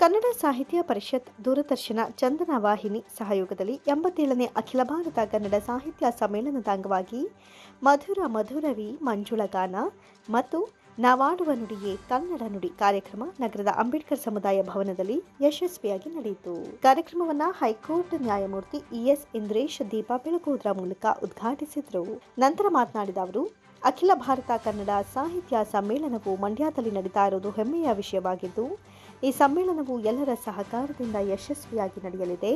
ಕನ್ನಡ ಸಾಹಿತ್ಯ ಪರಿಷತ್, ದೂರದರ್ಶನ, ಚಂದನ ವಾಹಿನಿ ಸಹಯೋಗದಲ್ಲಿ 87ನೇ ಅಖಿಲ ಭಾರತ ಕನ್ನಡ ಸಾಹಿತ್ಯ ಸಮ್ಮೇಳನದ ಅಂಗವಾಗಿ ಮಧುರ ಮಧುರವಿ ಮಂಜುಳಗಾನ ಮತ್ತು ನಾವಾಡುವ ನುಡಿಯೇ ಕನ್ನಡ ನುಡಿ ಕಾರ್ಯಕ್ರಮ ನಗರದ ಅಂಬೇಡ್ಕರ್ ಸಮುದಾಯ ಭವನದಲ್ಲಿ ಯಶಸ್ವಿಯಾಗಿ ನಡೆಯಿತು. ಕಾರ್ಯಕ್ರಮವನ್ನು ಹೈಕೋರ್ಟ್ ನ್ಯಾಯಮೂರ್ತಿ ಇಎಸ್ ಇಂದ್ರೇಶ್ ದೀಪ ಬೆಳಗುವುದರ ಮೂಲಕ ಉದ್ಘಾಟಿಸಿದರು. ನಂತರ ಮಾತನಾಡಿದ ಅವರು, ಅಖಿಲ ಭಾರತ ಕನ್ನಡ ಸಾಹಿತ್ಯ ಸಮ್ಮೇಳನವು ಮಂಡ್ಯದಲ್ಲಿ ನಡೀತಾ ಇರುವುದು ಹೆಮ್ಮೆಯ ವಿಷಯವಾಗಿದ್ದು, ಈ ಸಮ್ಮೇಳನವು ಎಲ್ಲರ ಸಹಕಾರದಿಂದ ಯಶಸ್ವಿಯಾಗಿ ನಡೆಯಲಿದೆ.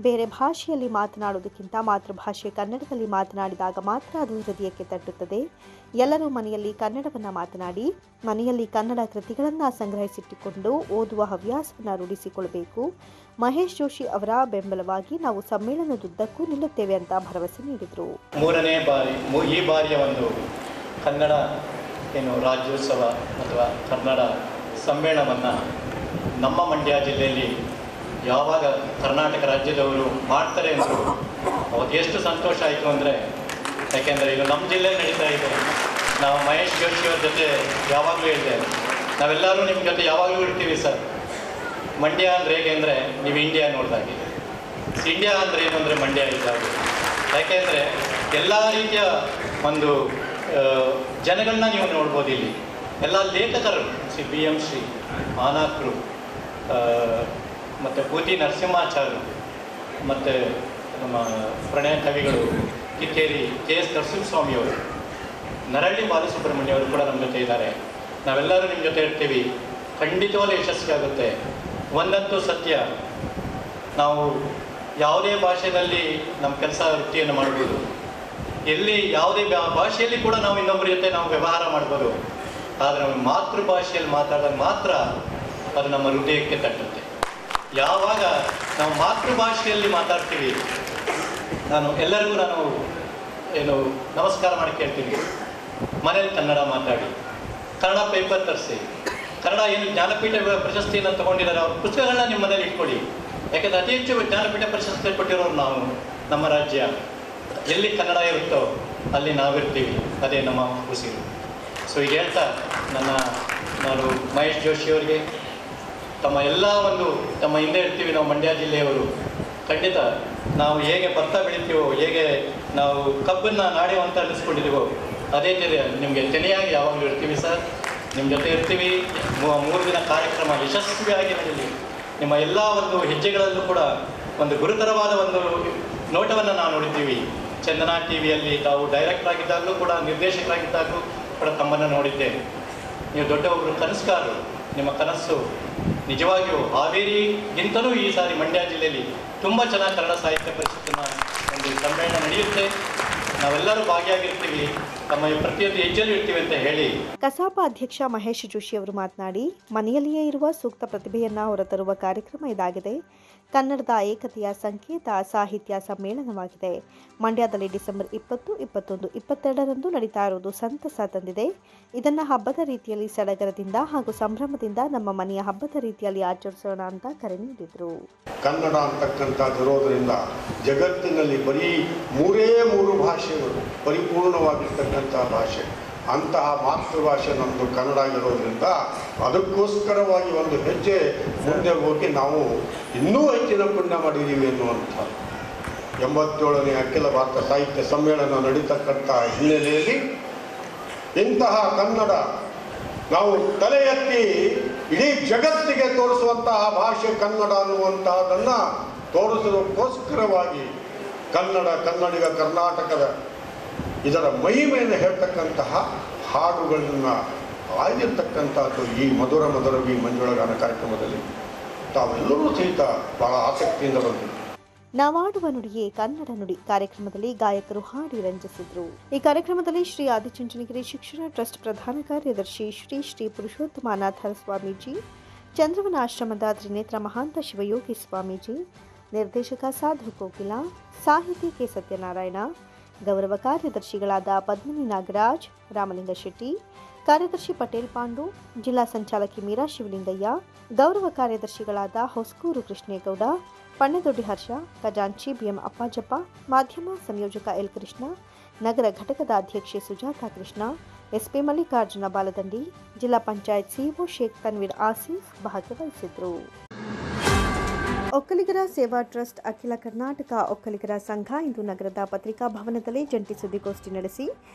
ಬೇರೆ ಭಾಷೆಯಲ್ಲಿ ಮಾತನಾಡುವುದಕ್ಕಿಂತ ಮಾತೃಭಾಷೆ ಕನ್ನಡದಲ್ಲಿ ಮಾತನಾಡಿದಾಗ ಮಾತ್ರ ಅದು ಹೃದಯಕ್ಕೆ ತಟ್ಟುತ್ತದೆ. ಎಲ್ಲರೂ ಮನೆಯಲ್ಲಿ ಕನ್ನಡವನ್ನು ಮಾತನಾಡಿ, ಮನೆಯಲ್ಲಿ ಕನ್ನಡ ಕೃತಿಗಳನ್ನು ಸಂಗ್ರಹಿಸಿಟ್ಟುಕೊಂಡು ಓದುವ ಹವ್ಯಾಸವನ್ನು ರೂಢಿಸಿಕೊಳ್ಳಬೇಕು. ಮಹೇಶ್ ಜೋಶಿ ಅವರ ಬೆಂಬಲವಾಗಿ ನಾವು ಸಮ್ಮೇಳನದುದ್ದಕ್ಕೂ ನಿಲ್ಲುತ್ತೇವೆ ಅಂತ ಭರವಸೆ ನೀಡಿದರು. ಮೂರನೇ ಬಾರಿ ಈ ಬಾರಿಯ ಒಂದು ಕನ್ನಡ ರಾಜ್ಯೋತ್ಸವ ಅಥವಾ ಕನ್ನಡ ಸಮ್ಮೇಳನವನ್ನು ನಮ್ಮ ಮಂಡ್ಯ ಜಿಲ್ಲೆಯಲ್ಲಿ ಯಾವಾಗ ಕರ್ನಾಟಕ ರಾಜ್ಯದವರು ಮಾಡ್ತಾರೆ ಅಂದರು ಅವತ್ತು ಎಷ್ಟು ಸಂತೋಷ ಆಯಿತು ಅಂದರೆ, ಯಾಕೆಂದರೆ ಇದು ನಮ್ಮ ಜಿಲ್ಲೆಯಲ್ಲಿ ನಡೀತಾ ಇದೆ. ನಾವು ಮಹೇಶ್ ಜೋಶಿಯವ್ರ ಜೊತೆ ಯಾವಾಗಲೂ ಹೇಳಿದೆ, ನಾವೆಲ್ಲರೂ ನಿಮ್ಮ ಜೊತೆ ಯಾವಾಗಲೂ ಇರ್ತೀವಿ ಸರ್. ಮಂಡ್ಯ ಅಂದರೆ ಹೇಗೆ ಅಂದರೆ ನೀವು ಇಂಡಿಯಾ ನೋಡಿದಾಗೆ, ಇಂಡಿಯಾ ಅಂದರೆ ಏನು ಅಂದರೆ ಮಂಡ್ಯ ಇದ್ದಾಗೆ. ಯಾಕೆಂದರೆ ಎಲ್ಲ ರೀತಿಯ ಒಂದು ಜನಗಳನ್ನ ನೀವು ನೋಡ್ಬೋದು ಇಲ್ಲಿ. ಎಲ್ಲ ಲೇಖಕರು BM ಶ್ರೀ ಆನಾಕ್ರು ಮತ್ತು ಪೂತಿ ನರಸಿಂಹಾಚಾರ್ಯರು ಮತ್ತು ನಮ್ಮ ಪ್ರಣಯ ಕವಿಗಳು ಕಿಕ್ಕೇರಿ KS ನರಸಿಂಹಸ್ವಾಮಿಯವರು, ನರಳ್ಳಿ ಬಾಲಸುಬ್ರಹ್ಮಣ್ಯವರು ಕೂಡ ನಮ್ಮ ಜೊತೆ ಇದ್ದಾರೆ. ನಾವೆಲ್ಲರೂ ನಿಮ್ಮ ಜೊತೆ ಇರ್ತೀವಿ. ಖಂಡಿತವಾಗಲೂ ಯಶಸ್ವಿಯಾಗುತ್ತೆ. ಒಂದಂತೂ ಸತ್ಯ, ನಾವು ಯಾವುದೇ ಭಾಷೆಯಲ್ಲಿ ನಮ್ಮ ಕೆಲಸ ವೃತ್ತಿಯನ್ನು ಮಾಡ್ಬೋದು, ಎಲ್ಲಿ ಯಾವುದೇ ಭಾಷೆಯಲ್ಲಿ ಕೂಡ ನಾವು ಇನ್ನೊಬ್ಬರ ಜೊತೆ ನಾವು ವ್ಯವಹಾರ ಮಾಡ್ಬೋದು. ಆದರೆ ನಮ್ಮ ಮಾತೃಭಾಷೆಯಲ್ಲಿ ಮಾತಾಡಿದಾಗ ಮಾತ್ರ ಅದು ನಮ್ಮ ಹೃದಯಕ್ಕೆ ತಟ್ಟುತ್ತೆ. ಯಾವಾಗ ನಾವು ಮಾತೃಭಾಷೆಯಲ್ಲಿ ಮಾತಾಡ್ತೀವಿ, ಎಲ್ಲರಿಗೂ ನಮಸ್ಕಾರ ಮಾಡಿ ಕೇಳ್ತೀನಿ, ಮನೇಲಿ ಕನ್ನಡ ಮಾತಾಡಿ, ಕನ್ನಡ ಪೇಪರ್ ತರಿಸಿ, ಕನ್ನಡ ಏನು ಜ್ಞಾನಪೀಠ ಪ್ರಶಸ್ತಿಯನ್ನು ತೊಗೊಂಡಿದ್ದಾರೆ ಅವ್ರ ಪುಸ್ತಕಗಳನ್ನ ನಿಮ್ಮ ಮನೇಲಿ ಇಟ್ಕೊಳ್ಳಿ. ಯಾಕೆಂದರೆ ಅತಿ ಹೆಚ್ಚು ಜ್ಞಾನಪೀಠ ಪ್ರಶಸ್ತಿ ಕೊಟ್ಟಿರೋರು ನಾವು. ನಮ್ಮ ರಾಜ್ಯ ಎಲ್ಲಿ ಕನ್ನಡ ಇರುತ್ತೋ ಅಲ್ಲಿ ನಾವಿರ್ತೀವಿ, ಅದೇ ನಮ್ಮ ಉಸಿರು. ಸೊ ಈಗ ಹೇಳ್ತಾ ನಾನು ಮಹೇಶ್ ಜೋಶಿಯವರಿಗೆ ತಮ್ಮ ಹಿಂದೆ ಇರ್ತೀವಿ. ನಾವು ಮಂಡ್ಯ ಜಿಲ್ಲೆಯವರು ಖಂಡಿತ ನಾವು ಹೇಗೆ ಭತ್ತ ಬೆಳಿತೀವೋ, ಹೇಗೆ ನಾವು ಕಬ್ಬನ್ನು ನಾಡ್ಯೋ ಅಂತ ಅನ್ನಿಸ್ಕೊಂಡಿದ್ದೀವೋ, ಅದೇ ಥರ ನಿಮಗೆ ತೆನೆಯಾಗಿ ಯಾವಾಗಲೂ ಇರ್ತೀವಿ ಸರ್. ನಿಮ್ಮ ಜೊತೆ ಇರ್ತೀವಿ. 3 ದಿನ ಕಾರ್ಯಕ್ರಮ ಯಶಸ್ವಿಯಾಗಿ ನಡೆಯಲಿ. ನಿಮ್ಮ ಎಲ್ಲ ಒಂದು ಹೆಜ್ಜೆಗಳಲ್ಲೂ ಕೂಡ ಒಂದು ಗುರುತರವಾದ ಒಂದು ನೋಟವನ್ನು ನಾವು ನೋಡಿದ್ದೀವಿ. ಚಂದನ TVಯಲ್ಲಿ ತಾವು ಡೈರೆಕ್ಟರ್ ಆಗಿದ್ದಾಗಲೂ ಕೂಡ, ನಿರ್ದೇಶಕರಾಗಿದ್ದಾಗಲೂ ಕೂಡ ತಮ್ಮನ್ನು ನೋಡಿದ್ದೇನೆ. ನೀವು ದೊಡ್ಡ ಒಬ್ಬರು ಕನಸುಗಾರರು. ನಿಮ್ಮ ಕನಸು ನಿಜವಾಗಿಯೂ ಹಾವೇರಿಗಿಂತಲೂ ಈ ಸಾರಿ ಮಂಡ್ಯ ಜಿಲ್ಲೆಯಲ್ಲಿ ತುಂಬ ಚೆನ್ನಾಗಿ ಕನ್ನಡ ಸಾಹಿತ್ಯ ಪರಿಷತ್ತಿನ ಒಂದು ಸಮ್ಮೇಳನ ನಡೆಯುತ್ತೆ. ನಾವೆಲ್ಲರೂ ಭಾಗಿಯಾಗಿರ್ತೀವಿ, ತಮ್ಮ ಪ್ರತಿಯೊಂದು ಹೆಜ್ಜೆಯಲ್ಲಿ ಇರ್ತೀವಿ ಅಂತ ಹೇಳಿ ಕಸಾಪ ಅಧ್ಯಕ್ಷ ಮಹೇಶ್ ಜೋಶಿ ಅವರು ಮಾತನಾಡಿ, ಮನೆಯಲ್ಲಿಯೇ ಇರುವ ಸೂಕ್ತ ಪ್ರತಿಭೆಯನ್ನು ಹೊರತರುವ ಕಾರ್ಯಕ್ರಮ ಇದಾಗಿದೆ. ಕನ್ನಡದ ಏಕತೆಯ ಸಂಕೇತ ಸಾಹಿತ್ಯ ಸಮ್ಮೇಳನವಾಗಿದೆ. ಮಂಡ್ಯದಲ್ಲಿ ಡಿಸೆಂಬರ್ 20, 21, 22ರಂದು ನಡೀತಾ ಇರುವುದು ಸಂತಸ ತಂದಿದೆ. ಇದನ್ನು ಹಬ್ಬದ ರೀತಿಯಲ್ಲಿ ಸಡಗರದಿಂದ ಹಾಗೂ ಸಂಭ್ರಮದಿಂದ ನಮ್ಮ ಮನೆಯ ಹಬ್ಬದ ರೀತಿಯಲ್ಲಿ ಆಚರಿಸೋಣ ಅಂತ ಕರೆ ನೀಡಿದರು. ಕನ್ನಡ ಅಂತಕ್ಕಂಥದ್ದಿರೋದ್ರಿಂದ ಜಗತ್ತಿನಲ್ಲಿ ಬರೀ 3 ಭಾಷೆಗಳು ಪರಿಪೂರ್ಣವಾಗಿರ್ತಕ್ಕಂಥ ಭಾಷೆ. ಅಂತಹ ಮಾತೃಭಾಷೆ ನಮ್ಮದು ಕನ್ನಡ ಆಗಿರೋದ್ರಿಂದ ಅದಕ್ಕೋಸ್ಕರವಾಗಿ ಒಂದು ಹೆಜ್ಜೆ ಮುಂದೆ ಹೋಗಿ ನಾವು ಇನ್ನೂ ಹೆಚ್ಚಿನ ಪುಣ್ಯ ಮಾಡಿದ್ದೀವಿ ಎನ್ನುವಂಥ 87ನೇ ಅಖಿಲ ಭಾರತ ಸಾಹಿತ್ಯ ಸಮ್ಮೇಳನ ನಡೀತಕ್ಕಂಥ ಹಿನ್ನೆಲೆಯಲ್ಲಿ ಇಂತಹ ಕನ್ನಡ ನಾವು ತಲೆ ಎತ್ತಿ ಇಡೀ ಜಗತ್ತಿಗೆ ತೋರಿಸುವಂತಹ ಭಾಷೆ ಕನ್ನಡ ಅನ್ನುವಂತಹದನ್ನು ತೋರಿಸೋದಕ್ಕೋಸ್ಕರವಾಗಿ ಕನ್ನಡಿಗ ಕರ್ನಾಟಕದ ಇದರ ಮಹಿಮೆಯನ್ನು ಹೇಳ್ತಕ್ಕಂತಹ ಹಾಡುಗಳನ್ನು ಆಗಿರ್ತಕ್ಕಂಥದ್ದು ಈ ಮಧುರವಿ ಮಂಜುಳಗಾನ ಕಾರ್ಯಕ್ರಮದಲ್ಲಿ ತಾವೆಲ್ಲರೂ ಸಹಿತ ಬಹಳ ಆಸಕ್ತಿಯಿಂದ ಬಂದರು. ನಾವಾಡುವ ನುಡಿಯೇ ಕನ್ನಡ ನುಡಿ ಕಾರ್ಯಕ್ರಮದಲ್ಲಿ ಗಾಯಕರು ಹಾಡಿ ರಂಜಿಸಿದರು. ಈ ಕಾರ್ಯಕ್ರಮದಲ್ಲಿ ಶ್ರೀ ಆದಿಚುಂಚನಗಿರಿ ಶಿಕ್ಷಣ ಟ್ರಸ್ಟ್ ಪ್ರಧಾನ ಕಾರ್ಯದರ್ಶಿ ಶ್ರೀ ಪುರುಷೋತ್ತಮಾನಾಥ ಸ್ವಾಮೀಜಿ, ಚಂದ್ರವನ ಆಶ್ರಮದ ತ್ರಿನೇತ್ರ ಮಹಾಂತ ಶಿವಯೋಗಿ ಸ್ವಾಮೀಜಿ, ನಿರ್ದೇಶಕ ಸಾಧು ಕೋಕಿಲ, ಸಾಹಿತಿ ಕೆ ಸತ್ಯನಾರಾಯಣ, ಗೌರವ ಕಾರ್ಯದರ್ಶಿಗಳಾದ ಪದ್ಮಿನಿ ನಾಗರಾಜ್, ರಾಮಲಿಂಗ ಶೆಟ್ಟಿ, ಕಾರ್ಯದರ್ಶಿ ಪಟೇಲ್ ಪಾಂಡು, ಜಿಲ್ಲಾ ಸಂಚಾಲಕಿ ಮೀರಾ ಶಿವಲಿಂಗಯ್ಯ, ಗೌರವ ಕಾರ್ಯದರ್ಶಿಗಳಾದ ಹೊಸಕೂರು ಕೃಷ್ಣೇಗೌಡ, ಪಣ್ಣೆದೊಡ್ಡಿ ಹರ್ಷ, ಖಜಾಂಚಿ BM ಅಪ್ಪಾಜಪ್ಪ, ಮಾಧ್ಯಮ ಸಂಯೋಜಕ L ಕೃಷ್ಣ, ನಗರ ಘಟಕದ ಅಧ್ಯಕ್ಷೆ ಸುಜಾತಾ ಕೃಷ್ಣ, SP ಮಲ್ಲಿಕಾರ್ಜುನ ಬಾಲದಂಡಿ, ಜಿಲ್ಲಾ ಪಂಚಾಯತ್ CO ಶೇಖ್ ತನ್ವೀರ್ ಆಸಿಫ್ ಭಾಗವಹಿಸಿದ್ರು. ಒಕ್ಕಲಿಗರ ಸೇವಾ ಟ್ರಸ್ಟ್ ಅಖಿಲ ಕರ್ನಾಟಕ ಒಕ್ಕಲಿಗರ ಸಂಘ ಇಂದು ನಗರದ ಪತ್ರಿಕಾ ಭವನದಲ್ಲಿ ಜಂಟಿ ಸುದ್ದಿಗೋಷ್ಠಿ ನಡೆಸಿ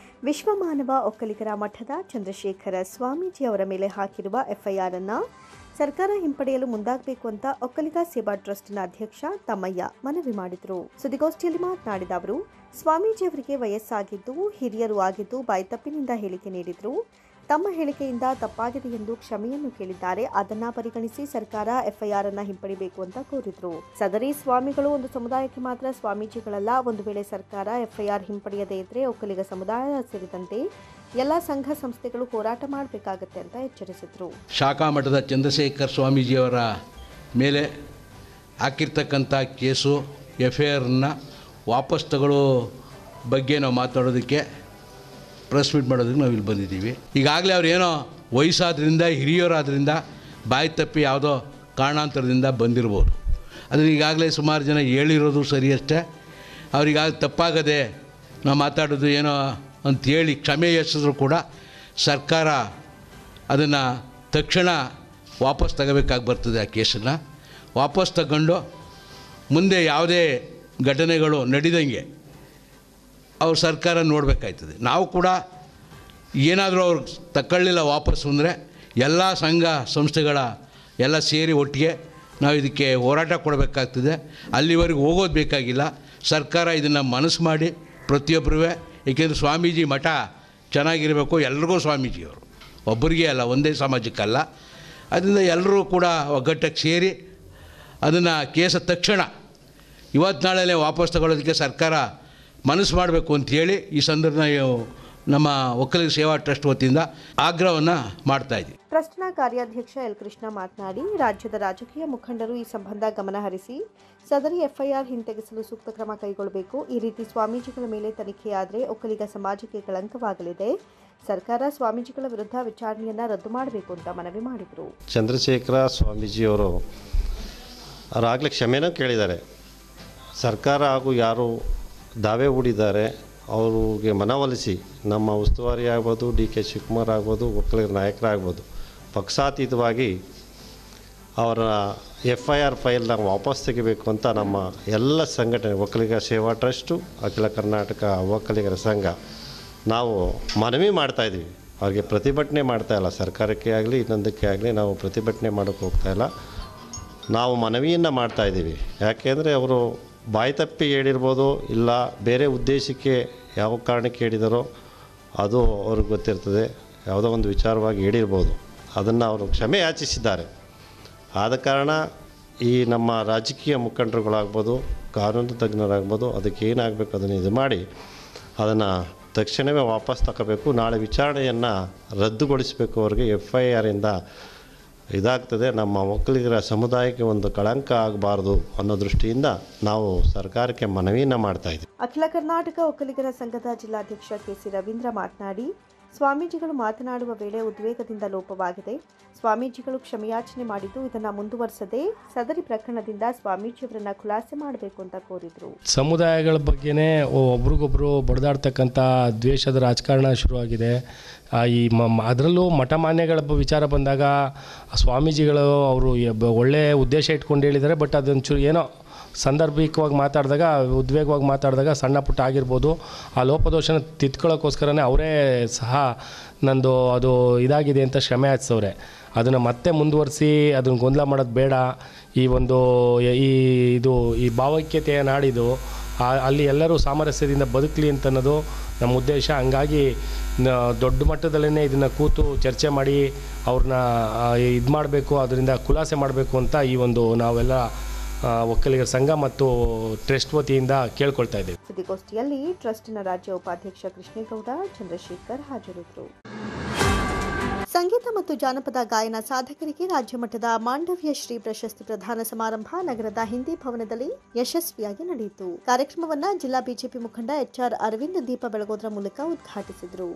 ವಿಶ್ವಮಾನವ ಒಕ್ಕಲಿಗರ ಮಠದ ಚಂದ್ರಶೇಖರ ಸ್ವಾಮೀಜಿ ಅವರ ಮೇಲೆ ಹಾಕಿರುವ ಎಫ್ಐಆರ್ ಅನ್ನು ಸರ್ಕಾರ ಹಿಂಪಡೆಯಲು ಮುಂದಾಗಬೇಕು ಅಂತ ಒಕ್ಕಲಿಗ ಸೇವಾ ಟ್ರಸ್ಟ್ನ ಅಧ್ಯಕ್ಷ ತಮ್ಮಯ್ಯ ಮನವಿ ಮಾಡಿದರು. ಸುದ್ದಿಗೋಷ್ಠಿಯಲ್ಲಿ ಮಾತನಾಡಿದ ಅವರು, ಸ್ವಾಮೀಜಿ ಅವರಿಗೆ ವಯಸ್ಸಾಗಿದ್ದು ಹಿರಿಯರು ಆಗಿದ್ದು ಬಾಯ್ತಪ್ಪಿನಿಂದ ಹೇಳಿಕೆ ನೀಡಿದ್ರು. ತಮ್ಮ ಹೇಳಿಕೆಯಿಂದ ತಪ್ಪಾಗಿದೆ ಎಂದು ಕ್ಷಮೆಯನ್ನು ಕೇಳಿದ್ದಾರೆ. ಅದನ್ನ ಪರಿಗಣಿಸಿ ಸರ್ಕಾರ ಎಫ್ಐಆರ್ ಅನ್ನು ಹಿಂಪಡಿಬೇಕು ಅಂತ ಕೋರಿದ್ರು. ಸದರಿ ಸ್ವಾಮಿಗಳು ಒಂದು ಸಮುದಾಯಕ್ಕೆ ಮಾತ್ರ ಸ್ವಾಮೀಜಿಗಳಲ್ಲ. ಒಂದು ವೇಳೆ ಸರ್ಕಾರ ಎಫ್ಐಆರ್ ಹಿಂಪಡೆಯದೇ ಇದ್ರೆ ಒಕ್ಕಲಿಗ ಸಮುದಾಯ ಸೇರಿದಂತೆ ಎಲ್ಲ ಸಂಘ ಸಂಸ್ಥೆಗಳು ಹೋರಾಟ ಮಾಡಬೇಕಾಗುತ್ತೆ ಅಂತ ಎಚ್ಚರಿಸಿದ್ರು. ಶಾಖಾ ಮಠದ ಚಂದ್ರಶೇಖರ್ ಸ್ವಾಮೀಜಿಯವರ ಮೇಲೆ ಹಾಕಿರ್ತಕ್ಕಂಥ ಕೇಸು ಎಫ್ಐಆರ್ನ ವಾಪಸ್ ತಗೊಳ್ಳೋ ಬಗ್ಗೆ ನಾವು ಮಾತಾಡೋದಕ್ಕೆ ಪ್ರೆಸ್ ಮೀಟ್ ಮಾಡೋದಕ್ಕೆ ನಾವು ಇಲ್ಲಿ ಬಂದಿದ್ದೀವಿ. ಈಗಾಗಲೇ ಅವ್ರು ಏನೋ ವಯಸ್ಸಾದ್ರಿಂದ ಹಿರಿಯರಾದ್ರಿಂದ ಬಾಯಿ ತಪ್ಪಿ ಯಾವುದೋ ಕಾರಣಾಂತರದಿಂದ ಬಂದಿರ್ಬೋದು. ಆದರೆ ಈಗಾಗಲೇ ಸುಮಾರು ಜನ ಹೇಳಿರೋದು ಸರಿ ಅಷ್ಟೇ. ಅವ್ರಿಗಾಗ ತಪ್ಪಾಗದೆ ನಾವು ಮಾತಾಡೋದು ಏನೋ ಅಂಥೇಳಿ ಕ್ಷಮೆ ಯಾಚಿಸಿದ್ರು ಕೂಡ ಸರ್ಕಾರ ಅದನ್ನು ತಕ್ಷಣ ವಾಪಸ್ ತಗೋಬೇಕಾಗಿ ಬರ್ತದೆ. ಆ ಕೇಸನ್ನು ವಾಪಸ್ ತಗೊಂಡು ಮುಂದೆ ಯಾವುದೇ ಘಟನೆಗಳು ನಡೆದಂಗೆ ಅವ್ರ ಸರ್ಕಾರ ನೋಡಬೇಕಾಯ್ತದೆ. ನಾವು ಕೂಡ ಏನಾದರೂ ಅವ್ರು ತಗೊಳ್ಳಿಲ್ಲ ವಾಪಸ್ಸು ಅಂದರೆ ಎಲ್ಲ ಸಂಘ ಸಂಸ್ಥೆಗಳ ಎಲ್ಲ ಸೇರಿ ಒಟ್ಟಿಗೆ ನಾವು ಇದಕ್ಕೆ ಹೋರಾಟ ಕೊಡಬೇಕಾಗ್ತದೆ. ಅಲ್ಲಿವರೆಗೂ ಹೋಗೋದು ಬೇಕಾಗಿಲ್ಲ. ಸರ್ಕಾರ ಇದನ್ನು ಮನಸ್ಸು ಮಾಡಿ ಪ್ರತಿಯೊಬ್ಬರೂ, ಏಕೆಂದರೆ ಸ್ವಾಮೀಜಿ ಮಠ ಚೆನ್ನಾಗಿರಬೇಕು. ಎಲ್ರಿಗೂ ಸ್ವಾಮೀಜಿಯವರು, ಒಬ್ಬರಿಗೆ ಅಲ್ಲ, ಒಂದೇ ಸಮಾಜಕ್ಕಲ್ಲ. ಅದರಿಂದ ಎಲ್ಲರೂ ಕೂಡ ಒಗ್ಗಟ್ಟಿಗೆ ಸೇರಿ ಅದನ್ನು ಕೇಸ ತಕ್ಷಣ ಇವತ್ತು ನಾಳೆನೇ ವಾಪಸ್ ತಗೊಳ್ಳೋದಕ್ಕೆ ಸರ್ಕಾರ ಮನಸ್ಸು ಮಾಡಬೇಕು ಅಂಥೇಳಿ ಈ ಸಂದರ್ಭ ನಮ್ಮ ಒಕ್ಕಲಿಗ ಸೇವಾ ಟ್ರಸ್ಟ್ ವತಿಯಿಂದ ಆಗ್ರಹವನ್ನು ಮಾಡ್ತಾಯಿದ್ದೀವಿ. ಟ್ರಸ್ಟ್ನ ಕಾರ್ಯಾಧ್ಯಕ್ಷ ಎಲ್ ಕೃಷ್ಣ ಮಾತನಾಡಿ, ರಾಜ್ಯದ ರಾಜಕೀಯ ಮುಖಂಡರು ಈ ಸಂಬಂಧ ಗಮನ ಹರಿಸಿ ಸದರಿ ಎಫ್ಐಆರ್ ಹಿಂತೆಗೆಸಲು ಸೂಕ್ತ ಕ್ರಮ ಕೈಗೊಳ್ಳಬೇಕು. ಈ ರೀತಿ ಸ್ವಾಮೀಜಿಗಳ ಮೇಲೆ ತನಿಖೆಯಾದರೆ ಒಕ್ಕಲಿಗ ಸಮಾಜಕ್ಕೆ ಕಳಂಕವಾಗಲಿದೆ. ಸರ್ಕಾರ ಸ್ವಾಮೀಜಿಗಳ ವಿರುದ್ಧ ವಿಚಾರಣೆಯನ್ನು ರದ್ದು ಮಾಡಬೇಕು ಅಂತ ಮನವಿ ಮಾಡಿದರು. ಚಂದ್ರಶೇಖರ ಸ್ವಾಮೀಜಿಯವರು ಅವರಾಗಲೇ ಕ್ಷಮೆನೂ ಕೇಳಿದ್ದಾರೆ. ಸರ್ಕಾರ ಹಾಗೂ ಯಾರು ದಾವೆ ಹೂಡಿದ್ದಾರೆ ಅವ್ರಿಗೆ ಮನವೊಲಿಸಿ ನಮ್ಮ ಉಸ್ತುವಾರಿ ಆಗ್ಬೋದು, DK ಶಿವಕುಮಾರ್ ಆಗ್ಬೋದು, ಒಕ್ಕಲಿಗರ ನಾಯಕರಾಗ್ಬೋದು, ಪಕ್ಷಾತೀತವಾಗಿ ಅವರ FIR ಫೈಲ್ನ ವಾಪಸ್ ತೆಗಿಬೇಕು ಅಂತ ನಮ್ಮ ಎಲ್ಲ ಸಂಘಟನೆ ಒಕ್ಕಲಿಗ ಸೇವಾ ಟ್ರಸ್ಟು, ಅಖಿಲ ಕರ್ನಾಟಕ ಒಕ್ಕಲಿಗರ ಸಂಘ ನಾವು ಮನವಿ ಮಾಡ್ತಾಯಿದ್ದೀವಿ. ಅವ್ರಿಗೆ ಪ್ರತಿಭಟನೆ ಮಾಡ್ತಾಯಿಲ್ಲ. ಸರ್ಕಾರಕ್ಕೆ ಆಗಲಿ ಇನ್ನೊಂದಕ್ಕೆ ಆಗಲಿ ನಾವು ಪ್ರತಿಭಟನೆ ಮಾಡೋಕ್ಕೆ ಹೋಗ್ತಾಯಿಲ್ಲ. ನಾವು ಮನವಿಯನ್ನು ಮಾಡ್ತಾಯಿದ್ದೀವಿ. ಯಾಕೆಂದರೆ ಅವರು ಬಾಯಿ ತಪ್ಪಿ ಹೇಳಿರ್ಬೋದು, ಇಲ್ಲ ಬೇರೆ ಉದ್ದೇಶಕ್ಕೆ ಯಾವ ಕಾರಣಕ್ಕೆ ಹೇಳಿದಾರೋ ಅದು ಅವ್ರಿಗೆ ಗೊತ್ತಿರ್ತದೆ. ಯಾವುದೋ ಒಂದು ವಿಚಾರವಾಗಿ ಹೇಳಿರ್ಬೋದು. ಅದನ್ನು ಅವರು ಕ್ಷಮೆ ಯಾಚಿಸಿದ್ದಾರೆ. ಆದ ಕಾರಣ ಈ ನಮ್ಮ ರಾಜಕೀಯ ಮುಖಂಡರುಗಳಾಗ್ಬೋದು, ಕಾನೂನು ತಜ್ಞರಾಗ್ಬೋದು, ಅದಕ್ಕೆ ಏನಾಗಬೇಕು ಅದನ್ನು ಇದು ಮಾಡಿ ಅದನ್ನು ತಕ್ಷಣವೇ ವಾಪಸ್ ತಗೋಬೇಕು. ನಾಳೆ ವಿಚಾರಣೆಯನ್ನು ರದ್ದುಗೊಳಿಸಬೇಕು. ಅವ್ರಿಗೆ FIRಯಿಂದ ಇದಾಗ್ತದೆ. ನಮ್ಮ ಒಕ್ಕಲಿಗರ ಸಮುದಾಯಕ್ಕೆ ಒಂದು ಕಳಂಕ ಆಗಬಾರ್ದು ಅನ್ನೋ ದೃಷ್ಟಿಯಿಂದ ನಾವು ಸರ್ಕಾರಕ್ಕೆ ಮನವಿಯನ್ನು ಮಾಡ್ತಾಯಿದ್ದೀವಿ. ಅಖಿಲ ಕರ್ನಾಟಕ ಒಕ್ಕಲಿಗರ ಸಂಘದ ಜಿಲ್ಲಾಧ್ಯಕ್ಷ KC ರವೀಂದ್ರ ಮಾತನಾಡಿ, ಸ್ವಾಮೀಜಿಗಳು ಮಾತನಾಡುವ ವೇಳೆ ಉದ್ವೇಗದಿಂದ ಲೋಪವಾಗಿದೆ. ಸ್ವಾಮೀಜಿಗಳು ಕ್ಷಮೆಯಾಚನೆ ಮಾಡಿದ್ದು ಇದನ್ನು ಮುಂದುವರಿಸದೆ ಸದರಿ ಪ್ರಕರಣದಿಂದ ಸ್ವಾಮೀಜಿಯವರನ್ನ ಖುಲಾಸೆ ಮಾಡಬೇಕು ಅಂತ ಕೋರಿದರು. ಸಮುದಾಯಗಳ ಬಗ್ಗೆನೇ ಒಬ್ರಿಗೊಬ್ರು ಬಡಿದಾಡ್ತಕ್ಕಂಥ ದ್ವೇಷದ ರಾಜಕಾರಣ ಶುರುವಾಗಿದೆ. ಈ ಅದರಲ್ಲೂ ಮಠಮಾನ್ಯಗಳ ವಿಚಾರ ಬಂದಾಗ ಸ್ವಾಮೀಜಿಗಳು ಅವರು ಒಳ್ಳೆಯ ಉದ್ದೇಶ ಇಟ್ಕೊಂಡು ಹೇಳಿದ್ದಾರೆ. ಬಟ್ ಅದೊಂಚೂರು ಏನೋ ಸಂದರ್ಭಿಕವಾಗಿ ಮಾತಾಡಿದಾಗ, ಉದ್ವೇಗವಾಗಿ ಮಾತಾಡಿದಾಗ ಸಣ್ಣ ಪುಟ್ಟ ಆಗಿರ್ಬೋದು. ಆ ಲೋಪದೋಷನ ತಿದ್ಕೊಳ್ಳೋಕ್ಕೋಸ್ಕರನೇ ಅವರೇ ಸಹ ನಂದು ಅದು ಇದಾಗಿದೆ ಅಂತ ಕ್ಷಮೆ ಯಾಚಿಸವ್ರೆ. ಅದನ್ನು ಮತ್ತೆ ಮುಂದುವರಿಸಿ ಅದನ್ನು ಗೊಂದಲ ಮಾಡೋದು ಬೇಡ. ಈ ಒಂದು ಈ ಭಾವೈಕ್ಯತೆಯ ನಾಡಿದು, ಅಲ್ಲಿ ಎಲ್ಲರೂ ಸಾಮರಸ್ಯದಿಂದ ಬದುಕಲಿ ಅಂತ ಅನ್ನೋದು ನಮ್ಮ ಉದ್ದೇಶ. ಹಂಗಾಗಿ ದೊಡ್ಡ ಮಟ್ಟದಲ್ಲೇ ಇದನ್ನು ಕೂತು ಚರ್ಚೆ ಮಾಡಿ ಅವ್ರನ್ನ ಇದು ಮಾಡಬೇಕು, ಅದರಿಂದ ಖುಲಾಸೆ ಮಾಡಬೇಕು ಅಂತ ಈ ಒಂದು ನಾವೆಲ್ಲ ಒಕ್ಕಲಿಗರ ಸಂಘ ಮತ್ತು ಟ್ರಸ್ಟ್ ವತಿಯಿಂದ ಕೇಳ್ಕೊಳ್ತಾ ಇದ್ದೇವೆ. ಸುದ್ದಿಗೋಷ್ಠಿಯಲ್ಲಿ ಟ್ರಸ್ಟ್ನ ರಾಜ್ಯ ಉಪಾಧ್ಯಕ್ಷ ಕೃಷ್ಣೇಗೌಡ ಚಂದ್ರಶೇಖರ್ ಹಾಜರಿದ್ದರು. ಸಂಗೀತ ಮತ್ತು ಜಾನಪದ ಗಾಯನ ಸಾಧಕರಿಗೆ ರಾಜ್ಯ ಮಟ್ಟದ ಮಾಂಡವ್ಯ ಶ್ರೀ ಪ್ರಶಸ್ತಿ ಪ್ರದಾನ ಸಮಾರಂಭ ನಗರದ ಹಿಂದಿ ಭವನದಲ್ಲಿ ಯಶಸ್ವಿಯಾಗಿ ನಡೆಯಿತು. ಕಾರ್ಯಕ್ರಮವನ್ನು ಜಿಲ್ಲಾ ಬಿಜೆಪಿ ಮುಖಂಡ HR ಅರವಿಂದ್ ದೀಪ ಬೆಳಗೋದ್ರ ಮೂಲಕ ಉದ್ಘಾಟಿಸಿದರು.